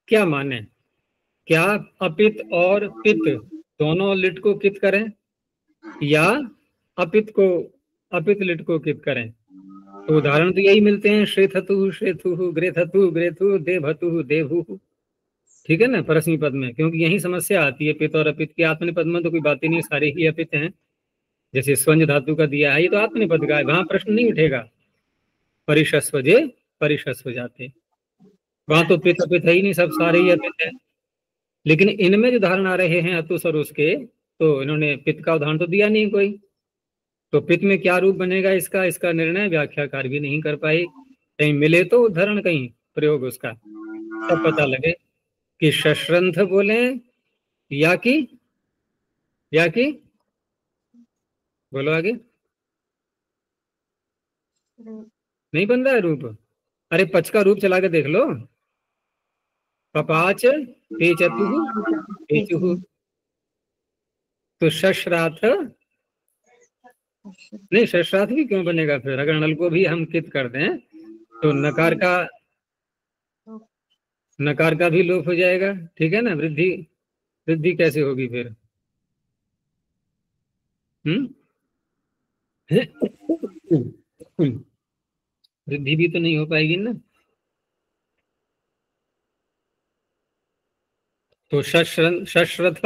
क्या माने, क्या अपित और पित दोनों लिट को कित करें, या अपित को अपित लिट को कित करें। तो उदाहरण तो यही मिलते हैं, श्रेथतु श्रेथु, ग्रेथतु ग्रेथु, देभतु देभु, ठीक है ना, परस्मी पद में। क्योंकि यही समस्या आती है पित और अपित की। आत्मनिपद में तो कोई बात ही नहीं, सारे ही अपित हैं। जैसे स्वंज धातु का दिया है, ये तो आत्मनिपद का है, वहां प्रश्न नहीं उठेगा। परिशस्वजे परिशस्व जाते, वहां तो पित अपित है ही नहीं, सब सारे ही अपित है। लेकिन इनमें जो उदाहरण आ रहे हैं अतुस और उसके, तो इन्होंने पित्त का उदाहरण तो दिया नहीं कोई। तो पित्त में क्या रूप बनेगा इसका निर्णय व्याख्याकार भी नहीं कर पाए। कहीं मिले तो उदाहरण, कहीं प्रयोग उसका सब पता लगे कि षष्ठ्रंथ बोले या कि बोलो आगे। नहीं बन रहा है रूप, अरे पच का रूप चला के देख लो, पपाच पेचतु पेचुहु, तो शश्राथ नहीं, शश्राथ भी क्यों बनेगा फिर, अगर नल को भी हम कित कर दें तो नकार का भी लोप हो जाएगा, ठीक है ना। वृद्धि वृद्धि कैसे होगी फिर, वृद्धि भी तो नहीं हो पाएगी ना। तो शश्रथ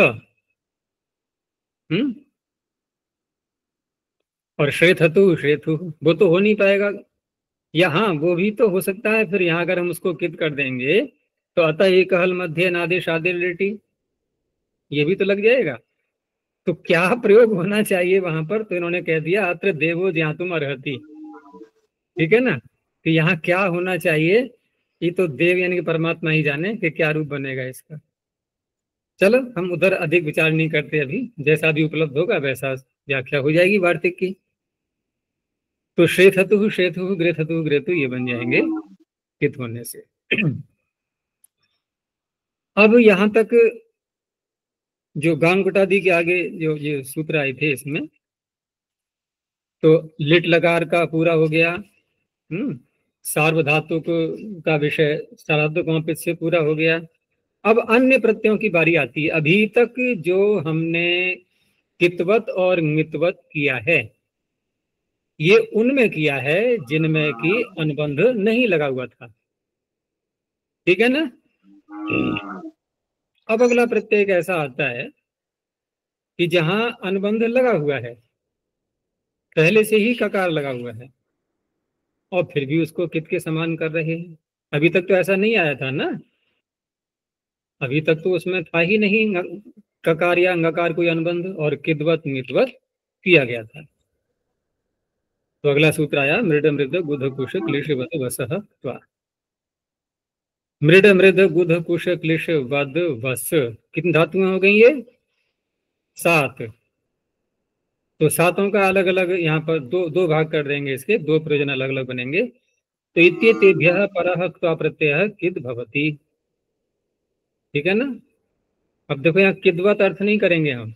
और श्रेथु वो तो हो नहीं पाएगा। या हाँ, वो भी तो हो सकता है फिर यहाँ अगर हम उसको कित कर देंगे तो अतः एक हल मध्य नादेश आदि लेटी, ये भी तो लग जाएगा। तो क्या प्रयोग होना चाहिए वहां पर, तो इन्होंने कह दिया अत्र देवो ज्ञातुम अर्हति, ठीक है ना। तो यहाँ क्या होना चाहिए, ये तो देव यानी कि परमात्मा ही जाने कि क्या रूप बनेगा इसका। चलो हम उधर अधिक विचार नहीं करते, अभी जैसा भी उपलब्ध होगा वैसा व्याख्या हो जाएगी वार्तिक की। तो श्रेथतु श्रेथु ग्रेथतु ग्रेतु ये बन जाएंगे कित होने से। अब यहां तक जो गांगुटादि के आगे जो ये सूत्र आए थे इसमें, तो लिट लकार का पूरा हो गया। सार्वधातुक का विषय सार्वधातुक से पूरा हो गया। अब अन्य प्रत्ययों की बारी आती है। अभी तक जो हमने कितवत और मितवत किया है, ये उनमें किया है जिनमें कि अनुबंध नहीं लगा हुआ था, ठीक है ना। अब अगला प्रत्यय ऐसा आता है कि जहां अनुबंध लगा हुआ है, पहले से ही ककार लगा हुआ है, और फिर भी उसको कित के समान कर रहे हैं। अभी तक तो ऐसा नहीं आया था ना, अभी तक तो उसमें था ही नहीं ककार या अंगकार कोई अनुबंध, और किदवत मितवत किया गया था। तो अगला सूत्र आया मृड मृद गुध कुश क्लिश वद वसः त्वा। मृड मृद गुध कुश क्लिश वद वस, कितनी धातुएं हो गई ये, 7। तो सातों का अलग अलग यहाँ पर दो भाग कर देंगे, इसके दो प्रयोजन अलग अलग बनेंगे। तो इत्येतेभ्यः परः क्त्वा प्रत्ययः किद भवति, ठीक है ना। अब देखो यहाँ किदवत अर्थ नहीं करेंगे हम,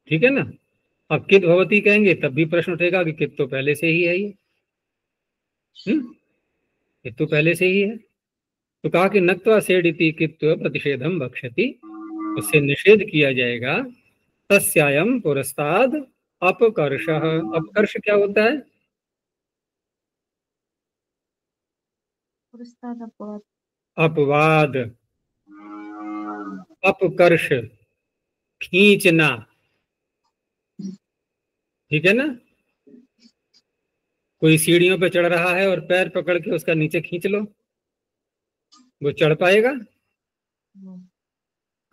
ठीक है ना। अब कित भवती कहेंगे तब भी प्रश्न उठेगा कि कित तो पहले से ही है ये, कित तो पहले से ही है। तो कहा कि नक्त्वा सेडिति कित्व प्रतिषेधम भक्षति, उससे निषेध किया जाएगा। तस्यायम पुरस्ताद अपकर्षः। अपकर्ष क्या होता है? पुरस्ताद अपवाद। अपवाद, अपकर्ष, खींचना, ठीक है ना। कोई सीढ़ियों पे चढ़ रहा है और पैर पकड़ के उसका नीचे खींच लो, वो चढ़ पाएगा?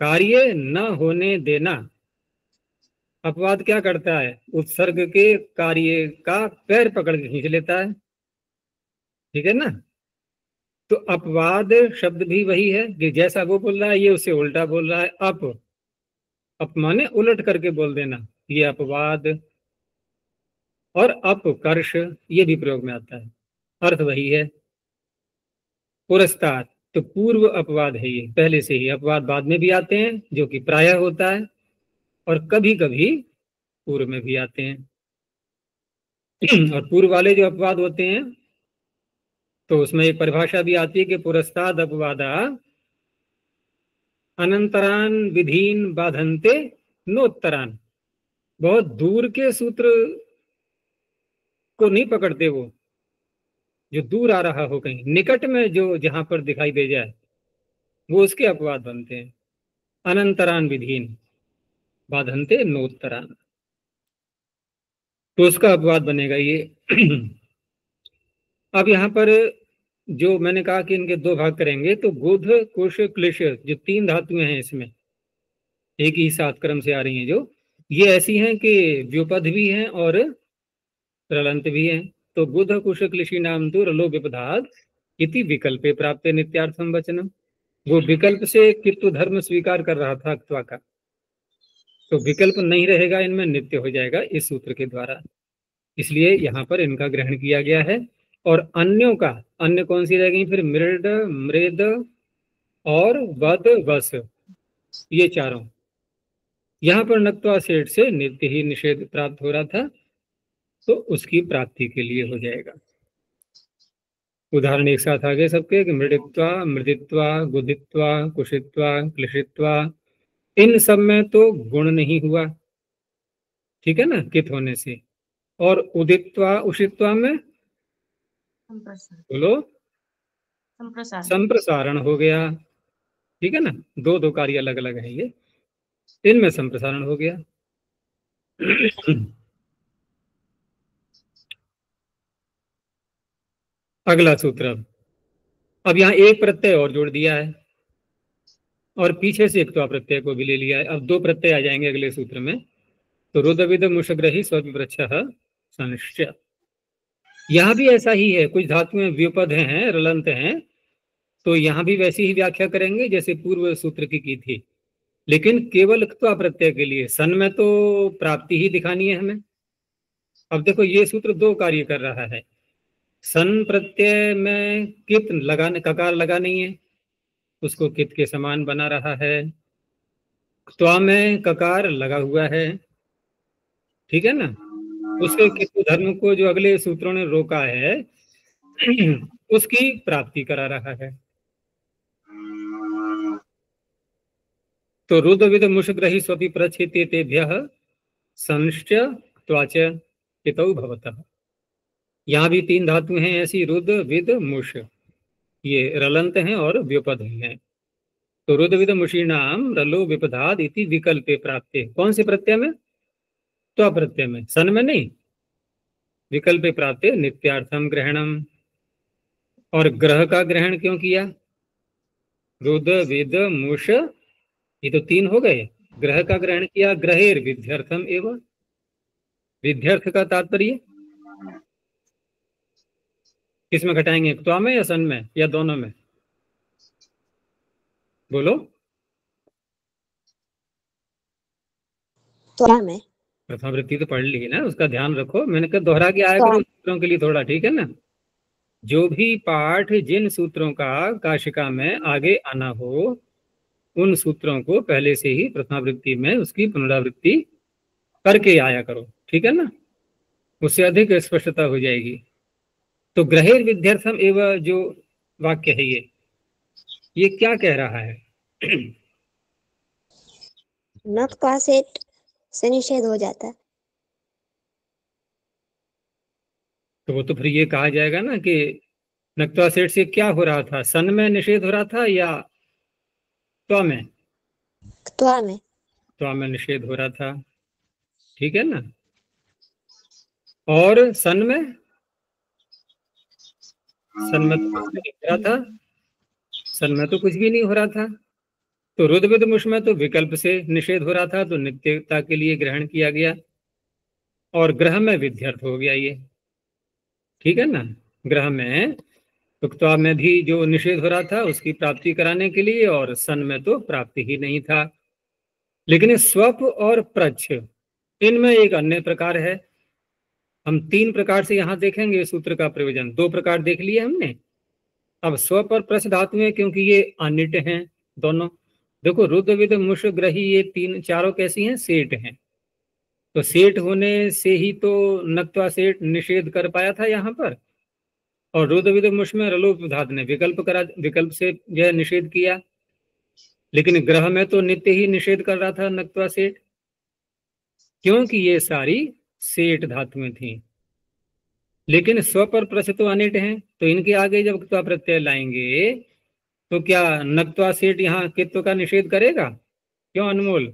कार्य न होने देना। अपवाद क्या करता है? उत्सर्ग के कार्य का पैर पकड़ के खींच लेता है, ठीक है ना। तो अपवाद शब्द भी वही है कि जैसा वो बोल रहा है ये उससे उल्टा बोल रहा है। अप माने उलट करके बोल देना, ये अपवाद। और अपकर्ष ये भी प्रयोग में आता है, अर्थ वही है। पुरस्ताद तो पूर्व अपवाद है, ये पहले से ही। अपवाद बाद में भी आते हैं जो कि प्रायः होता है, और कभी कभी पूर्व में भी आते हैं। और पूर्व वाले जो अपवाद होते हैं तो उसमें एक परिभाषा भी आती है कि पुरस्ताद अपवादा अनंतरान विधीन बाधन्ते नोत्तरान। बहुत दूर के सूत्र को नहीं पकड़ते वो, जो दूर आ रहा हो, कहीं निकट में जो जहां पर दिखाई दे जाए वो उसके अपवाद बनते हैं। अनंतरान विधीन बाधन्ते नोत्तरान, तो उसका अपवाद बनेगा ये। अब यहाँ पर जो मैंने कहा कि इनके दो भाग करेंगे, तो गुध कुश क्लिश जो तीन धातुएं हैं इसमें एक ही साथ क्रम से आ रही हैं, जो ये ऐसी हैं कि व्युपद भी हैं और रलंत भी हैं। तो गुध कुश क्लिशी नाम तो रलो विपदाद इति विकल्पे प्राप्त नित्यार्थम वचनम। वो विकल्प से कित्तु धर्म स्वीकार कर रहा था अक्त्वा का, तो विकल्प नहीं रहेगा इनमें, नित्य हो जाएगा इस सूत्र के द्वारा, इसलिए यहाँ पर इनका ग्रहण किया गया है। और अन्यों का, अन्य कौन सी रह गई फिर? मृड, मृद और वद, वस, ये चारों। यहाँ पर नक्त्वा सेठ से नित्य ही निषेध प्राप्त हो रहा था, तो उसकी प्राप्ति के लिए हो जाएगा। उदाहरण एक साथ आगे सबके कि मृडित्वा, मृदित्वा, गुदित्वा, कुशित्वा, क्लिशित्वा, इन सब में तो गुण नहीं हुआ, ठीक है ना, कित होने से। और उदित्वा उषित्वा में बोलो संप्रसारण हो गया, ठीक है ना। दो दो कार्य अलग अलग है ये, इनमें संप्रसारण हो गया। अगला सूत्र, अब यहाँ एक प्रत्यय और जोड़ दिया है और पीछे से एक तो प्रत्यय को भी ले लिया है। अब दो प्रत्यय आ जाएंगे अगले सूत्र में। तो रुद्रविद मुषग्रही स्वविवृक्षः संश्च, यहाँ भी ऐसा ही है, कुछ धातुएं व्युपद हैं, रलंत हैं, तो यहाँ भी वैसी ही व्याख्या करेंगे जैसे पूर्व सूत्र की थी, लेकिन केवल क्त्वा प्रत्यय के लिए। सन में तो प्राप्ति ही दिखानी है हमें। अब देखो ये सूत्र दो कार्य कर रहा है। सन प्रत्यय में कित लगाने, ककार लगा नहीं है, उसको कित के समान बना रहा है। क्त्वा में ककार लगा हुआ है, ठीक है ना। उसके कित्व धर्म को जो अगले सूत्रों ने रोका है उसकी प्राप्ति करा रहा है। तो रुद्रविद मुषग्रही स्वपि प्रच्छेतेभ्यः संश्च त्वाच पितौ भवतः। यहाँ भी तीन धातु हैं ऐसी, रुद्र विद मुष, ये रलंत हैं और व्युपद हैं। तो रुद्र विद मुषीणाम रलो विपदाद इति विकल्पे प्राप्ते, कौन से प्रत्यय में? त्वा प्रत्यय में, सन में नहीं। विकल्पे प्राप्ते नित्यार्थम ग्रहणम। और ग्रह का ग्रहण क्यों किया? रुद्र विद मुष, ये तो तीन हो गए, ग्रह का ग्रहण किया। ग्रहेर विध्यर्थम एवं, विध्यर्थ का तात्पर्य किसमें घटाएंगे? क्त्वा में या सन में या दोनों में? बोलो। त्वा में। प्रथम वृत्ति तो पढ़ ली ना, उसका ध्यान रखो। मैंने कहा दोहरा के आया करो सूत्रों के लिए थोड़ा, ठीक है ना। जो भी पाठ जिन सूत्रों का काशिका में आगे आना हो, उन सूत्रों को पहले से ही प्रथमावृत्ति में उसकी पुनरावृत्ति करके आया करो, ठीक है ना, उससे अधिक स्पष्टता हो जाएगी। तो ग्रहेर विध्यर्थम एवं जो वाक्य है ये क्या कह रहा है? नक्त्वा सेठ से निषेध हो जाता है। तो वो तो फिर ये कहा जाएगा ना कि नक्त्वा सेठ से क्या हो रहा था, सन में निषेध हो रहा था या त्वा में? त्वा में। त्वा में निषेध हो रहा था, ठीक है ना। और सन में तो कुछ भी नहीं हो रहा था, सन में तो कुछ भी नहीं हो रहा था। तो रुद्रविद मुष में तो विकल्प से निषेध हो रहा था, तो नित्यता के लिए ग्रहण किया गया, और ग्रह में विध्यर्थ हो गया ये, ठीक है ना। ग्रह में उक्त्वा में भी जो निषेध हो रहा था उसकी प्राप्ति कराने के लिए, और सन में तो प्राप्ति ही नहीं था। लेकिन स्वप और प्रच्छ, इनमें एक अन्य प्रकार है। हम 3 प्रकार से यहाँ देखेंगे सूत्र का प्रयोजन। 2 प्रकार देख लिए हमने, अब स्वप और प्रच्छ धातुएं, क्योंकि ये अनिट हैं दोनों। देखो रुद्रविद मुष ग्रही ये 3 चारों कैसी हैं? सेठ हैं। तो सेठ होने से ही तो नक्त्वा सेठ निषेध कर पाया था यहाँ पर, और रुद्रविद मुष में रलोप धातु ने विकल्प से यह निषेध किया। लेकिन ग्रह में तो नित्य ही निषेध कर रहा था नक्त्वा सेठ, क्योंकि ये सारी सेठ धातुएं थी। लेकिन स्व पर प्रश्न तो अनिट हैं, तो इनके आगे जब क्त्वा प्रत्यय लाएंगे तो क्या नक्त्वा सेठ यहाँ कित्व का निषेध करेगा? क्यों अनमोल?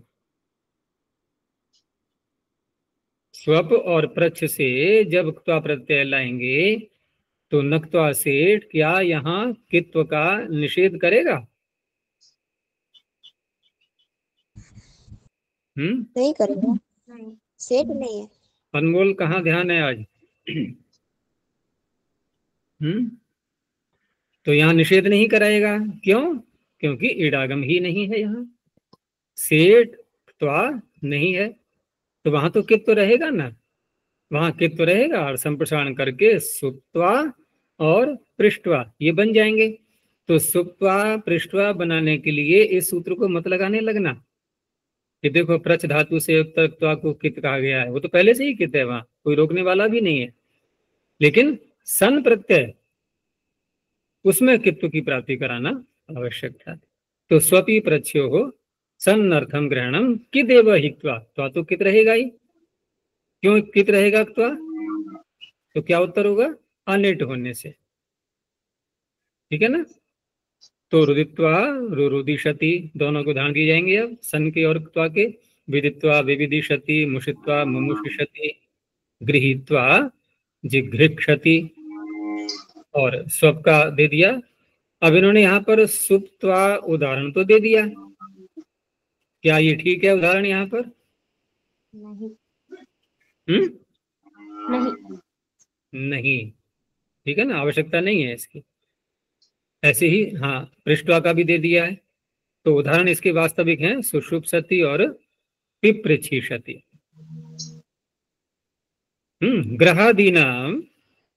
स्वप और प्रच्छ से जब क्त्वा प्रत्यय लाएंगे तो नक्त्वा सेठ क्या यहाँ कित्व का निषेध करेगा? नहीं करेगा, सेठ नहीं है। अनमोल कहाँ ध्यान है आज? तो यहाँ निषेध नहीं कराएगा, क्यों? क्योंकि इडागम ही नहीं है, यहाँ सेठ त्वा नहीं है, तो वहां तो कित्व रहेगा ना, वहां कित्व रहेगा, और संप्रसारण करके सुप्त्वा और पृष्ठवा ये बन जाएंगे। तो सुप्त्वा पृष्ठवा बनाने के लिए इस सूत्र को मत लगाने लगना कि देखो प्रच्छ धातु से त्वा को कित कहा गया है, वो तो पहले से ही कित है, वहां कोई रोकने वाला भी नहीं है। लेकिन सन प्रत्यय उसमें कित्व की प्राप्ति कराना आवश्यक था। तो स्वपी प्रच्छ्यो हो सन अर्थम ग्रहणम किदेव हित्वा, तो कित रहेगा ही, क्यों कित रहेगा त्वा? तो क्या उत्तर होगा? अनिट होने से, ठीक है ना। तो रुदित्वा रुदिशति दोनों को उदाहरण दिए जाएंगे अब सन के और त्वा के। विदित्वा विविदिशति, मुषित्वा मुमुषिषति, गृहीत्वा जिघृक्षति, और स्वप का दे दिया। अब इन्होंने यहाँ पर सुप्त्वा उदाहरण तो दे दिया, क्या ये ठीक है उदाहरण यहाँ पर? नहीं। नहीं, ठीक है ना, आवश्यकता नहीं है इसकी। ऐसे ही हाँ पृष्ठवा का भी दे दिया है, तो उदाहरण इसके वास्तविक हैं सुषुप्सति और पिपृच्छिषति। ग्रहादीनाम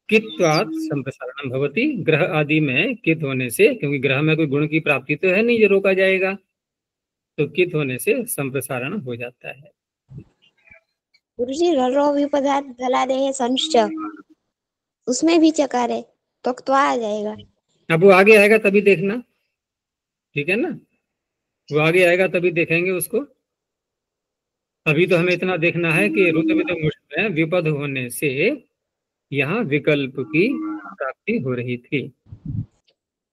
कित्वात् संप्रसारणम भवति, ग्रह आदि में कित होने से, क्योंकि ग्रह में कोई गुण की प्राप्ति तो है नहीं जो रोका जाएगा, तो कित होने से संप्रसारण हो जाता है। गुरुजी रलो विपदार्थ धलादे संश्च, उसमें भी चकार है तो क्त्वा आ जाएगा। अब वो आगे आएगा तभी देखना, ठीक है ना, वो आगे आएगा तभी देखेंगे उसको। अभी तो हमें इतना देखना है कि रुद्रविद मुष में विपद होने से यहाँ विकल्प की प्राप्ति हो रही थी।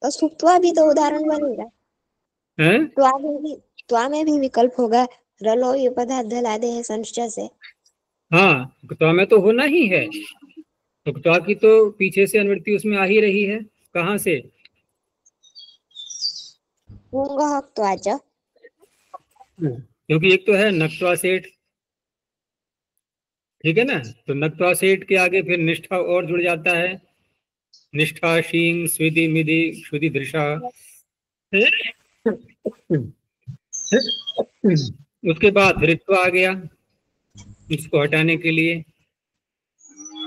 तो सुप्त्वा भी तो उदाहरण बनेगा, त्वा में भी विकल्प होगा, रलो विपदार्थ धलादे संश्च से। हाँ त्वा में तो होना ही है, तो त्वा की तो पीछे से अनुवृत्ति उसमें आ ही रही है, कहाँ से? पुंगः क्त्वा च, क्योंकि एक तो है नक्त्वा सेठ, ठीक है ना, तो नक्त्वा सेठ के आगे फिर निष्ठा और जुड़ जाता है, निष्ठा शींग स्विधि मिधि क्षुधि दृशा। उसके बाद ऋत्वा आ गया इसको हटाने के लिए,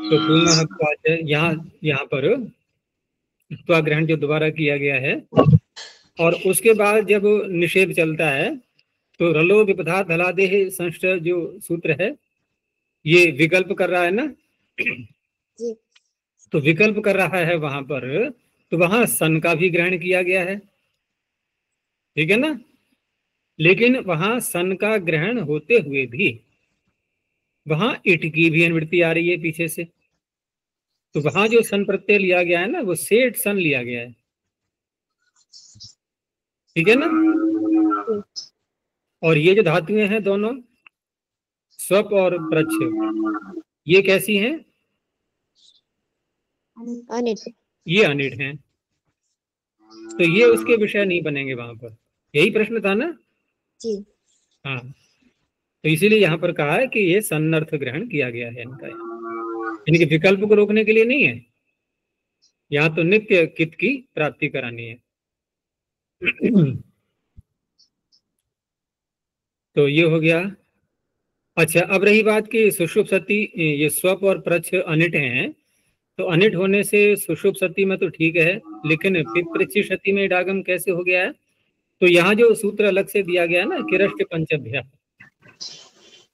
तो पुनः यहाँ पर त्वा ग्रहण जो दोबारा किया गया है, और उसके बाद जब निषेध चलता है तो रलो विपदार्थ धलादेह संश्च जो सूत्र है ये विकल्प कर रहा है ना, जी तो विकल्प कर रहा है वहां पर, तो वहां सन का भी ग्रहण किया गया है, ठीक है ना। लेकिन वहां सन का ग्रहण होते हुए भी वहां इट की भी अनुवृत्ति आ रही है पीछे से, तो वहां जो सन प्रत्यय लिया गया है ना, वो सेठ सन लिया गया है, ठीक है ना। और ये जो धातुएं हैं दोनों, स्वप और प्रच्छ, ये कैसी हैं? अनिट। ये अनिट हैं, तो ये उसके विषय नहीं बनेंगे वहां पर। यही प्रश्न था ना। जी हाँ, तो इसीलिए यहाँ पर कहा है कि ये सन्नर्थ ग्रहण किया गया है इनका, यानी कि विकल्प को रोकने के लिए नहीं है, यहाँ तो नित्य कित की प्राप्ति करानी है। तो ये हो गया। अच्छा, अब रही बात कि सुषुप्त सती, ये स्वप और प्रच्छ अनिट हैं, तो अनिट होने से सुषुप्त सती में तो ठीक है, लेकिन पिपृच्छ सती में इडागम कैसे हो गया है? तो यहाँ जो सूत्र अलग से दिया गया है ना, किरष्ट पंचभ्य,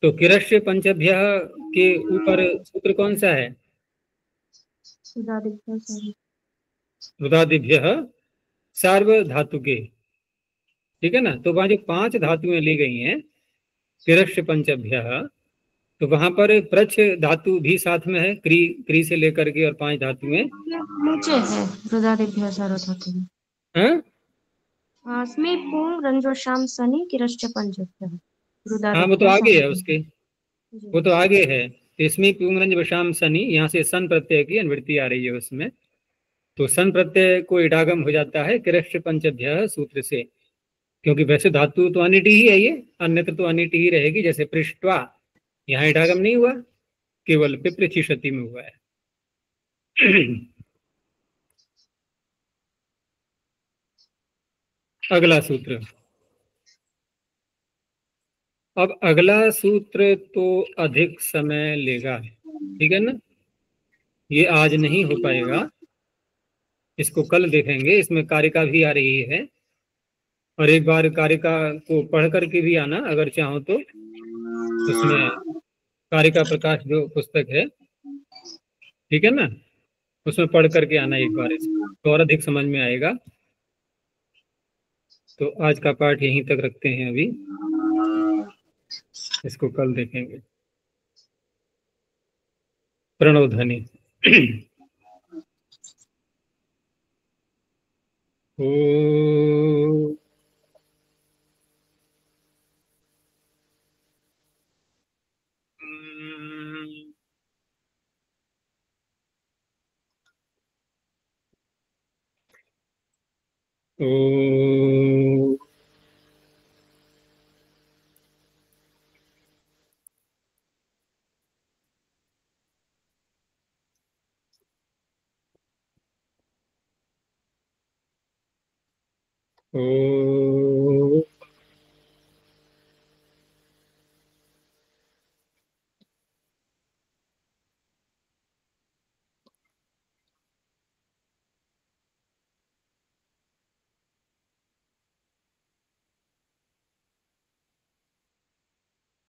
तो किरष्ट पंचभ्य के ऊपर सूत्र कौन सा है? रुदादिभ्य सार्वधातुके, ठीक है ना। तो वहां जो 5 धातुएं ली गई हैं किरष्ट पंचभ्य, तो वहां पर प्रच्छ धातु भी साथ में है, क्री क्री से लेकर के, और 5 धातुएं नीचे है रुदादिभ्य सार्वधातुके। हैं? अस्मि पुंग रंजो शाम शनि किरश्च पंचभ्यः हाँ, वो तो रुदादिभ्य आगे है उसके, सार्वधातुके। वो तो आगे है। इसमें पुंगरंज वशाम शनि, यहाँ से सन प्रत्यय की अनुवृत्ति आ रही है उसमें, तो सन प्रत्यय को इडागम हो जाता है किरष्ट पंचभ्य सूत्र से, क्योंकि वैसे धातु तो अनिटी ही है ये, अन्यत्र तो अनिटी ही रहेगी, जैसे पृष्ठवा, यहाँ इडागम नहीं हुआ, केवल पिपृचि क्षति में हुआ है। अगला सूत्र, अब अगला सूत्र तो अधिक समय लेगा, ठीक है ना, ये आज नहीं हो पाएगा, इसको कल देखेंगे। इसमें कारिका भी आ रही है, और एक बार कारिका को पढ़ करके भी आना अगर चाहो तो। उसमें कारिका प्रकाश जो पुस्तक है, ठीक है ना, उसमें पढ़ करके आना एक बार, इसको तो और अधिक समझ में आएगा। तो आज का पाठ यहीं तक रखते हैं अभी, इसको कल देखेंगे। प्रणव ध्वनि। ओ ओ ओ